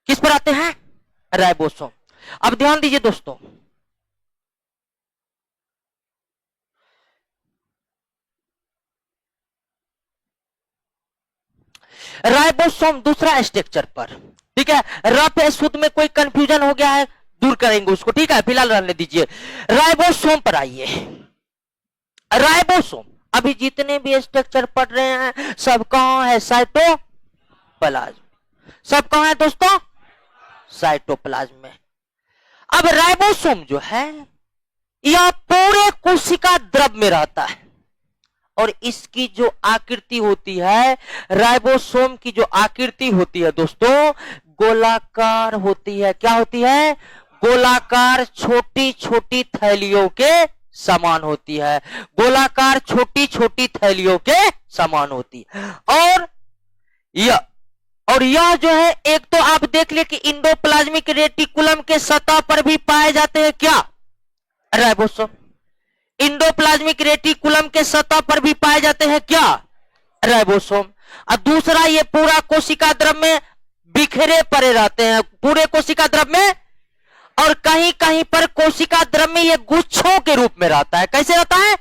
किस पर आते हैं, राइबोसोम। अब ध्यान दीजिए दोस्तों, राइबोसोम दूसरा स्ट्रक्चर पर, ठीक है। रफ शुद्ध में कोई कंफ्यूजन हो गया है, दूर करेंगे उसको, ठीक है, फिलहाल रहने दीजिए। राइबोसोम पर आइए। राइबोसोम, अभी जितने भी स्ट्रक्चर पढ़ रहे हैं सब कहां है, साइटोप्लाज्म। सब कहां है दोस्तों, साइटोप्लाज्म में। अब राइबोसोम जो है यह पूरे कोशिका द्रव में रहता है, और इसकी जो आकृति होती है, राइबोसोम की जो आकृति होती है दोस्तों, गोलाकार होती है। क्या होती है, गोलाकार छोटी छोटी थैलियों के समान होती है, गोलाकार छोटी छोटी थैलियों के समान होती है। और यह जो है, एक तो आप देख लिए कि इंडोप्लाज्मिक रेटिकुलम के सतह पर भी पाए जाते हैं, क्या, राइबोसोम। इंडोप्लाज्मिक रेटिकुलम के सतह पर भी पाए जाते हैं, क्या, राइबोसोम। और दूसरा, ये पूरा कोशिका द्रव में बिखरे पड़े रहते हैं, पूरे कोशिका द्रव में, और कहीं कहीं पर कोशिका द्रव में ये गुच्छों के रूप में रहता है। कैसे रहता है,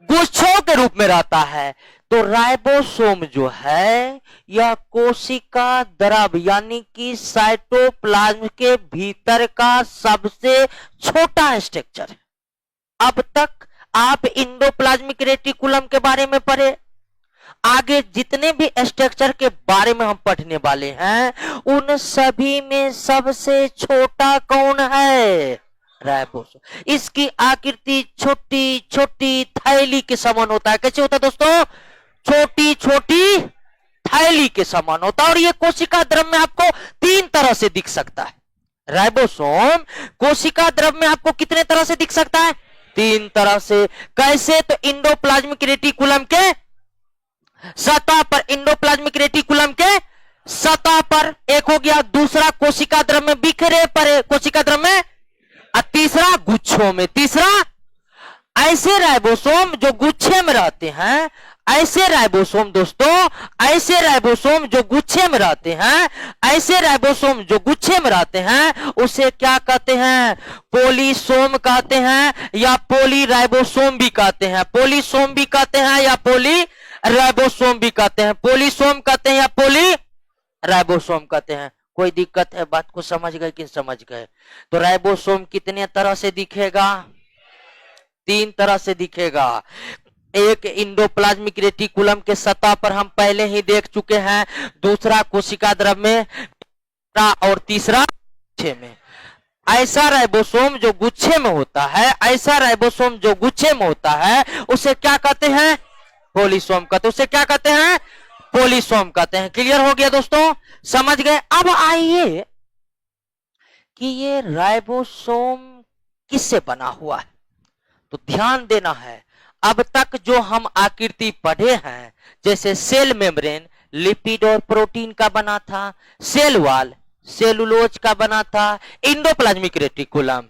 गुच्छों के रूप में रहता है। तो राइबोसोम जो है यह कोशिका द्रव यानी कि साइटोप्लाज्म के भीतर का सबसे छोटा स्ट्रक्चर है। अब तक आप इंडोप्लाज्मिक रेटिकुलम के बारे में पढ़े, आगे जितने भी स्ट्रक्चर के बारे में हम पढ़ने वाले हैं, उन सभी में सबसे छोटा कौन है, राइबोसोम। इसकी आकृति छोटी छोटी थैली के समान होता है। कैसे होता है दोस्तों, छोटी छोटी थैली के समान होता है। और ये कोशिका द्रव में आपको तीन तरह से दिख सकता है। राइबोसोम कोशिका द्रव में आपको कितने तरह से दिख सकता है, तीन तरह से। कैसे, तो इंडोप्लाज्मिक रेटिकुलम के सतह पर, इंडोप्लाज्मिक रेटिकुलम के सतह पर एक हो गया, दूसरा कोशिका द्रव में बिखरे पड़े कोशिका द्रव में, और तीसरा गुच्छों में। तीसरा, ऐसे राइबोसोम जो गुच्छे में रहते हैं, ऐसे राइबोसोम दोस्तों, ऐसे राइबोसोम जो गुच्छे में रहते हैं, ऐसे राइबोसोम जो गुच्छे में रहते हैं उसे क्या कहते हैं? पोलीसोम कहते हैं या पोली राइबोसोम भी कहते हैं। पोलीसोम भी कहते हैं या पोली राइबोसोम भी कहते हैं। पोलीसोम कहते हैं या पोली राइबोसोम कहते हैं। कोई दिक्कत है? बात को समझ गए कि समझ गए? तो राइबोसोम कितने तरह से दिखेगा? 3 तरह से दिखेगा। एक इंडोप्लाज्मिक रेटिकुलम के सतह पर हम पहले ही देख चुके हैं, दूसरा कोशिका द्रव में, और तीसरा गुच्छे में। ऐसा राइबोसोम जो गुच्छे में होता है, ऐसा राइबोसोम जो गुच्छे में होता है उसे क्या कहते हैं? पोलीसोम कहते हैं। उसे क्या कहते हैं? पोलीसोम कहते हैं। क्लियर हो गया दोस्तों? समझ गए? अब आइए कि ये राइबोसोम किससे बना हुआ है, तो ध्यान देना है। अब तक जो हम आकृति पढ़े हैं, जैसे सेल मेम्ब्रेन लिपिड और प्रोटीन का बना था, सेल वॉल सेलुलोज का बना था, इंडोप्लाज्मिक रेटिकुलम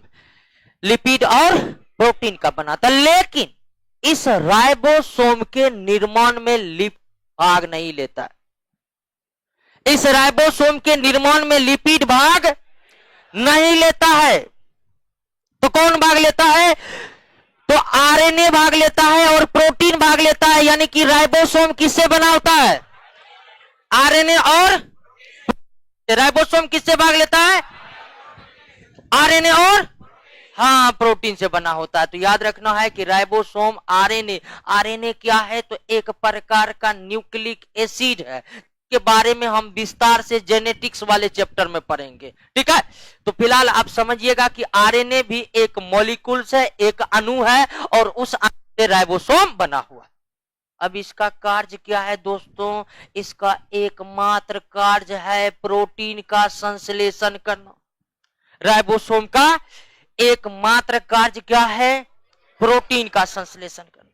लिपिड और प्रोटीन का बना था। लेकिन इस राइबोसोम के निर्माण में लिपिड भाग नहीं लेता। इस राइबोसोम के निर्माण में लिपिड भाग नहीं लेता है। तो कौन भाग लेता है? तो आरएनए भाग लेता है और प्रोटीन भाग लेता है। यानी कि राइबोसोम किससे बना होता है? आरएनए और राइबोसोम किससे भाग लेता है? आरएनए और हाँ, प्रोटीन से बना होता है। तो याद रखना है कि राइबोसोम आरएनए, आरएनए क्या है? तो एक प्रकार का न्यूक्लिक एसिड है, के बारे में हम विस्तार से जेनेटिक्स वाले चैप्टर में पढ़ेंगे। ठीक है, तो फिलहाल आप समझिएगा कि आरएनए भी एक मॉलिक्यूल्स है, एक अणु है, और उस अणु से राइबोसोम बना हुआ। अब इसका कार्य क्या है दोस्तों? इसका एकमात्र कार्य है प्रोटीन का संश्लेषण करना। राइबोसोम का एकमात्र कार्य क्या है? प्रोटीन का संश्लेषण करना।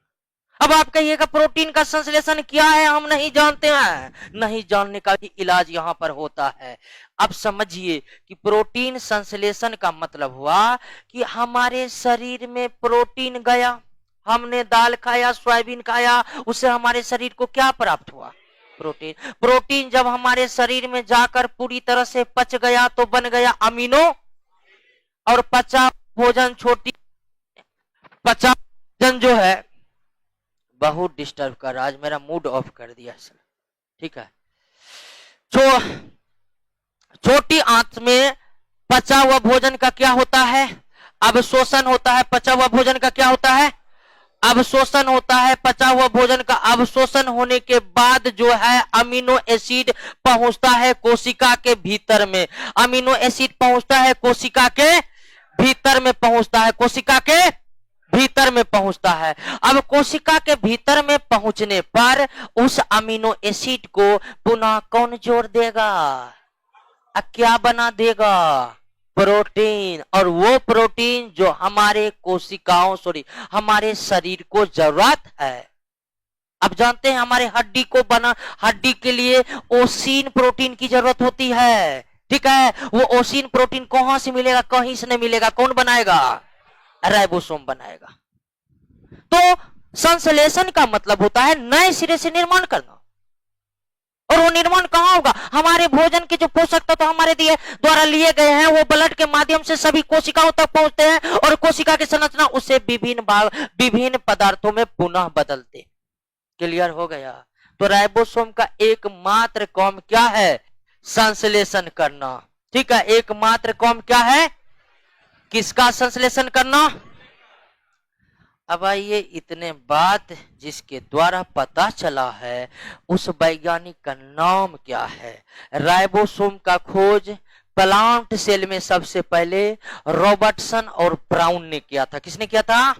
अब आप कहिएगा प्रोटीन का संश्लेषण क्या है, हम नहीं जानते हैं। नहीं जानने का भी इलाज यहां पर होता है। अब समझिए कि प्रोटीन संश्लेषण का मतलब हुआ कि हमारे शरीर में प्रोटीन गया, हमने दाल खाया, सोयाबीन खाया, उससे हमारे शरीर को क्या प्राप्त हुआ? प्रोटीन। प्रोटीन जब हमारे शरीर में जाकर पूरी तरह से पच गया तो बन गया अमीनो, और पचा भोजन पचा भोजन जो है, बहुत डिस्टर्ब कर रहा, आज मेरा मूड ऑफ कर दिया सर। ठीक है, छोटी आंत में पचा हुआ भोजन का क्या होता है? अवशोषण होता है। पचा हुआ भोजन का क्या होता है? अवशोषण होता है। पचा हुआ भोजन का अवशोषण होने के बाद जो है अमीनो एसिड पहुंचता है कोशिका के भीतर में। अमीनो एसिड पहुंचता है कोशिका के भीतर में, पहुंचता है कोशिका के भीतर में पहुंचता है। अब कोशिका के भीतर में पहुंचने पर उस अमीनो एसिड को पुनः कौन जोड़ देगा? क्या बना देगा? प्रोटीन। और वो प्रोटीन जो हमारे कोशिकाओं हमारे शरीर को जरूरत है। अब जानते हैं हमारे हड्डी के लिए ओसीन प्रोटीन की जरूरत होती है। ठीक है, वो ओसीन प्रोटीन कहां से मिलेगा? कहीं से नहीं मिलेगा। कौन बनाएगा? राइबोसोम बनाएगा। तो संश्लेषण का मतलब होता है नए सिरे से निर्माण करना। और वो निर्माण कहां होगा? हमारे भोजन के जो पोषक तत्व हमारे द्वारा लिए गए हैं वो ब्लड के माध्यम से सभी कोशिकाओं तक पहुंचते हैं, और कोशिका की संरचना उसे विभिन्न पदार्थों में पुनः बदलते। क्लियर हो गया? तो राइबोसोम का एकमात्र काम क्या है? संश्लेषण करना। ठीक है, एकमात्र काम क्या है? किसका संश्लेषण करना? अब आइए, इतने बात जिसके द्वारा पता चला है उस वैज्ञानिक का नाम क्या है? राइबोसोम का खोज प्लांट सेल में सबसे पहले रॉबर्टसन और ब्राउन ने किया था। किसने किया था?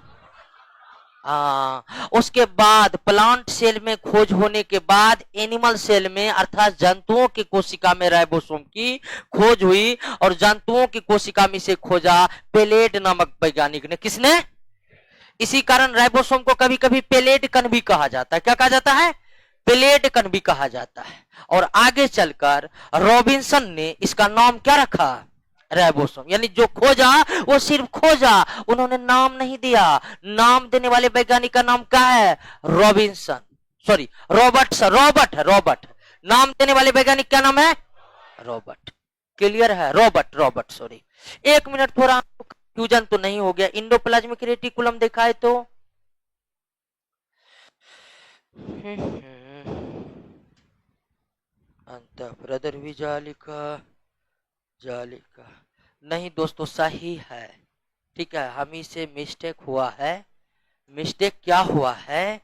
उसके बाद प्लांट सेल में खोज होने के बाद एनिमल सेल में अर्थात जंतुओं की कोशिका में राइबोसोम की खोज हुई, और जंतुओं की कोशिका में से खोजा पेलेट नामक वैज्ञानिक ने। किसने? इसी कारण राइबोसोम को कभी कभी पेलेट कण भी कहा जाता है। क्या कहा जाता है? पेलेट कण भी कहा जाता है। और आगे चलकर रॉबिन्सन ने इसका नाम क्या रखा? राइबोसोम। यानी जो खोजा वो सिर्फ खोजा, उन्होंने नाम नहीं दिया। नाम देने वाले वैज्ञानिक का नाम क्या है? रॉबिन्सन। सॉरी रॉबर्ट, रॉबर्ट है, रॉबर्ट। नाम देने वाले वैज्ञानिक क्या नाम है? रॉबर्ट। क्लियर है? Robert, Robert, sorry. 1 मिनट, थोड़ा कंफ्यूजन तो नहीं हो गया? इंडोप्लाज्मिक रेटिकुलम देखा है तो अंतःप्रदर्भी जालिका, जालिका नहीं दोस्तों, सही है। ठीक है, हम से मिस्टेक हुआ है। मिस्टेक क्या हुआ है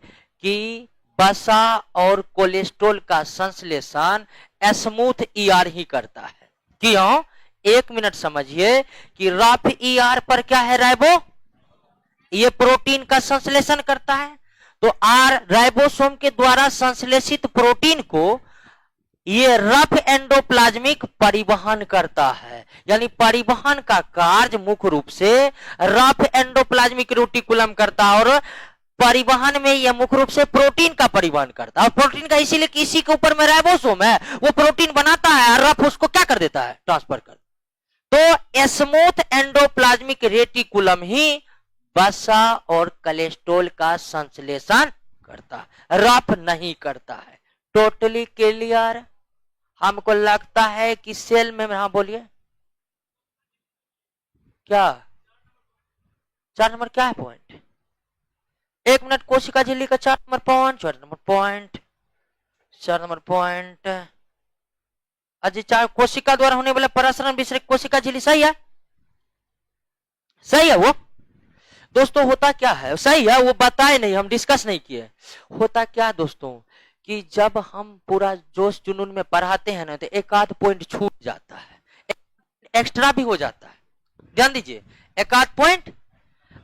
कि वसा और कोलेस्ट्रॉल का संश्लेषण स्मूथ ईआर ही करता है। क्यों? 1 मिनट समझिए कि रफ ईआर पर क्या है? राइबो, ये प्रोटीन का संश्लेषण करता है। तो आर राइबोसोम के द्वारा संश्लेषित प्रोटीन को ये रफ एंडोप्लाज्मिक परिवहन करता है, यानी परिवहन का कार्य मुख्य रूप से रफ एंडोप्लाज्मिक रेटिकुलम करता है। और परिवहन में यह मुख्य रूप से प्रोटीन का परिवहन करता है। और प्रोटीन का इसीलिए किसी के ऊपर में राइबोसोम है, वो प्रोटीन बनाता है और रफ उसको क्या कर देता है? ट्रांसफर कर। तो स्मूथ एंडोप्लाज्मिक रेटिकुलम ही वसा और कोलेस्ट्रॉल का संश्लेषण करता, रफ नहीं करता है। Totally clear? हमको लगता है कि सेल में, हाँ बोलिए क्या 4 नंबर क्या है पॉइंट? 1 मिनट, कोशिका झिल्ली का 4 number point, 4 number point, 4 number point. अजी 4 कोशिका द्वारा होने वाला परासरण विसर्ग कोशिका झिल्ली, सही है? सही है वो दोस्तों? होता क्या है? सही है, वो बताए नहीं, हम डिस्कस नहीं किए। होता क्या दोस्तों कि जब हम पूरा जोश जुनून में पढ़ाते हैं ना, तो एक आध पॉइंट छूट जाता है, एक्स्ट्रा भी हो जाता है। ध्यान दीजिए, एक आध पॉइंट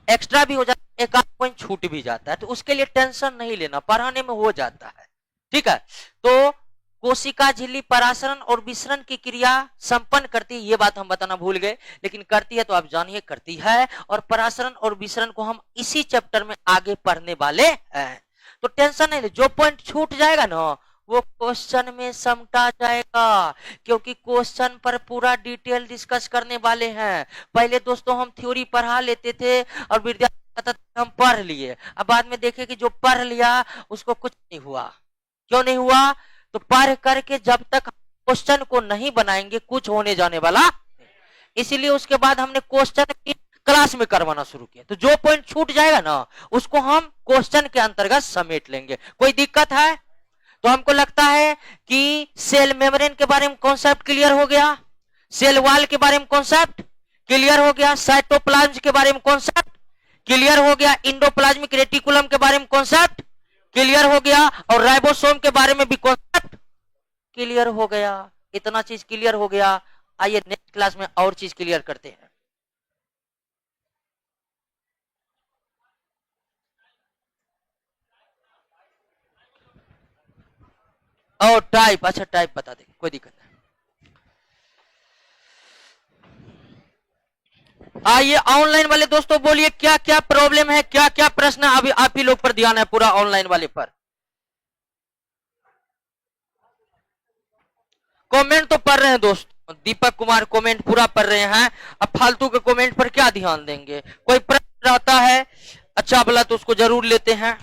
एक्स्ट्रा भी हो जाता है, एक आध पॉइंट छूट भी जाता है। तो उसके लिए टेंशन नहीं लेना, पढ़ाने में हो जाता है। ठीक है, तो कोशिका झिल्ली परासरण और विसरण की क्रिया संपन्न करती है, ये बात हम बताना भूल गए, लेकिन करती है तो आप जानिए करती है। और परासरण और विसरण को हम इसी चैप्टर में आगे पढ़ने वाले हैं, तो टेंशन नहीं ले। जो पॉइंट छूट जाएगा ना, वो क्वेश्चन में समटा जाएगा, क्योंकि क्वेश्चन पर पूरा डिटेल डिस्कस करने वाले हैं। पहले दोस्तों हम थ्योरी पढ़ा लेते थे और विद्यार्थी हम पढ़ लिए, अब बाद में देखे कि जो पढ़ लिया उसको कुछ नहीं हुआ। क्यों नहीं हुआ? तो पढ़ करके जब तक क्वेश्चन को नहीं बनाएंगे कुछ होने जाने वाला, इसीलिए उसके बाद हमने क्वेश्चन की क्लास में करवाना शुरू किया। तो जो पॉइंट छूट जाएगा ना, उसको हम क्वेश्चन के अंतर्गत समेट लेंगे। कोई दिक्कत है? तो हमको लगता है कि सेल मेम्ब्रेन के बारे में कॉन्सेप्ट क्लियर हो गया, सेल वॉल के बारे में कॉन्सेप्ट क्लियर हो गया, साइटोप्लाज्म के बारे में कॉन्सेप्ट क्लियर हो गया, इंडोप्लाज्मिक रेटिकुलम के बारे में कॉन्सेप्ट क्लियर हो गया, और राइबोसोम के बारे में भी कॉन्सेप्ट क्लियर हो गया। इतना चीज क्लियर हो गया। आइए नेक्स्ट क्लास में और चीज क्लियर करते हैं। और टाइप, अच्छा टाइप बता देंगे, कोई दिक्कत नहीं। आइए ऑनलाइन वाले दोस्तों बोलिए क्या क्या प्रॉब्लम है, क्या क्या प्रश्न है? अभी आप ही लोग पर ध्यान है, पूरा ऑनलाइन वाले पर। कमेंट तो पढ़ रहे हैं दोस्तों, दीपक कुमार कमेंट पूरा पढ़ रहे हैं। अब फालतू के कमेंट पर क्या ध्यान देंगे? कोई प्रश्न रहता है अच्छा भला तो उसको जरूर लेते हैं।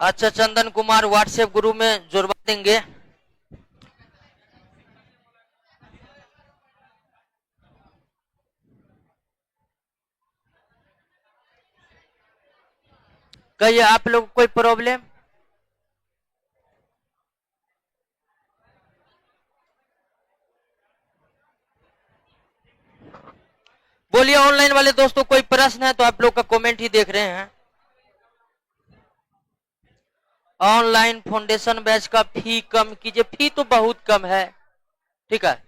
अच्छा चंदन कुमार व्हाट्सएप ग्रुप में जुड़वा देंगे। कहिए आप लोग कोई प्रॉब्लम? बोलिए ऑनलाइन वाले दोस्तों कोई प्रश्न है तो आप लोग का कमेंट ही देख रहे हैं। ऑनलाइन फाउंडेशन बैच का फी कम कीजिए, फी तो बहुत कम है। ठीक है,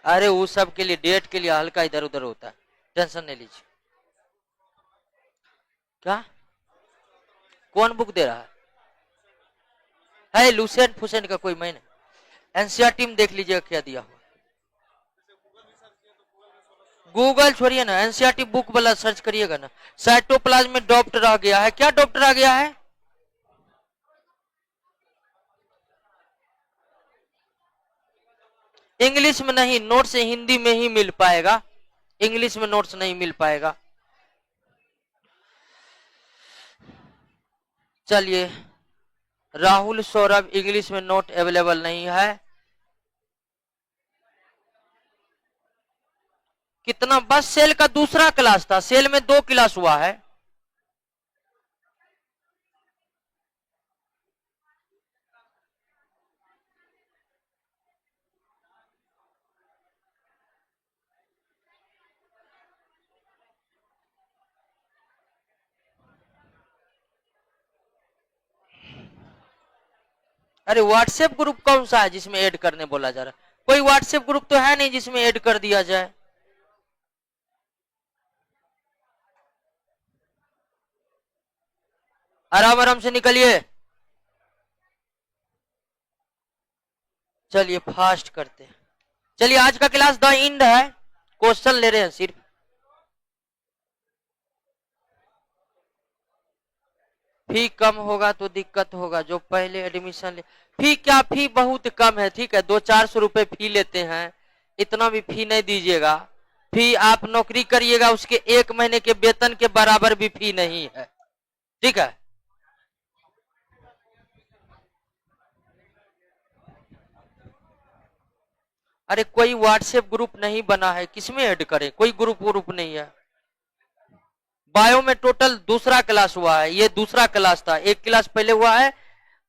अरे वो सब के लिए डेट के लिए हल्का इधर उधर होता है, टेंशन नहीं लीजिए। क्या कौन बुक दे रहा है? लुसेंट फुसेंट का कोई मैंने एनसीईआरटी में देख लीजिएगा क्या दिया हुआ। गूगल छोड़िए ना, एनसीईआरटी बुक वाला सर्च करिएगा ना। साइटोप्लाज्म में डॉप्ट रह गया है, क्या डॉप्ट रह गया है? इंग्लिश में नहीं, नोट्स हिंदी में ही मिल पाएगा, इंग्लिश में नोट्स नहीं मिल पाएगा। चलिए, राहुल सौरभ इंग्लिश में नोट अवेलेबल नहीं है। कितना? बस सेल का दूसरा क्लास था, सेल में 2 क्लास हुआ है। अरे व्हाट्सएप ग्रुप कौन सा है जिसमें ऐड करने बोला जा रहा है? कोई व्हाट्सएप ग्रुप तो है नहीं जिसमें ऐड कर दिया जाए। आराम आराम से निकलिए। चलिए फास्ट करते हैं। चलिए, आज का क्लास द इंड है, क्वेश्चन ले रहे हैं सिर्फ। फी कम होगा तो दिक्कत होगा, जो पहले एडमिशन ले। फी क्या, फी बहुत कम है, ठीक है, 200-400 रुपए फी लेते हैं, इतना भी फी नहीं दीजिएगा। फी आप नौकरी करिएगा उसके 1 महीने के वेतन के बराबर भी फी नहीं है, ठीक है। अरे कोई व्हाट्सएप ग्रुप नहीं बना है, किसमें ऐड करें? कोई ग्रुप नहीं है। बायो में टोटल दूसरा क्लास हुआ है, ये दूसरा क्लास था, 1 क्लास पहले हुआ है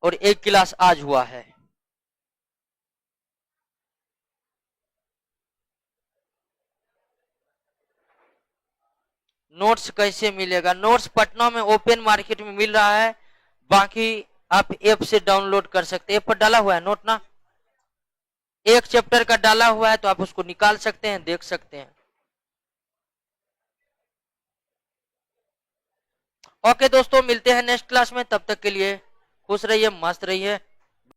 और 1 क्लास आज हुआ है। नोट्स कैसे मिलेगा? नोट्स पटना में ओपन मार्केट में मिल रहा है, बाकी आप ऐप से डाउनलोड कर सकते हैं। ऐप पर डाला हुआ है नोट ना, 1 चैप्टर का डाला हुआ है, तो आप उसको निकाल सकते हैं, देख सकते हैं। ओके दोस्तों, मिलते हैं नेक्स्ट क्लास में, तब तक के लिए खुश रहिए, मस्त रहिए।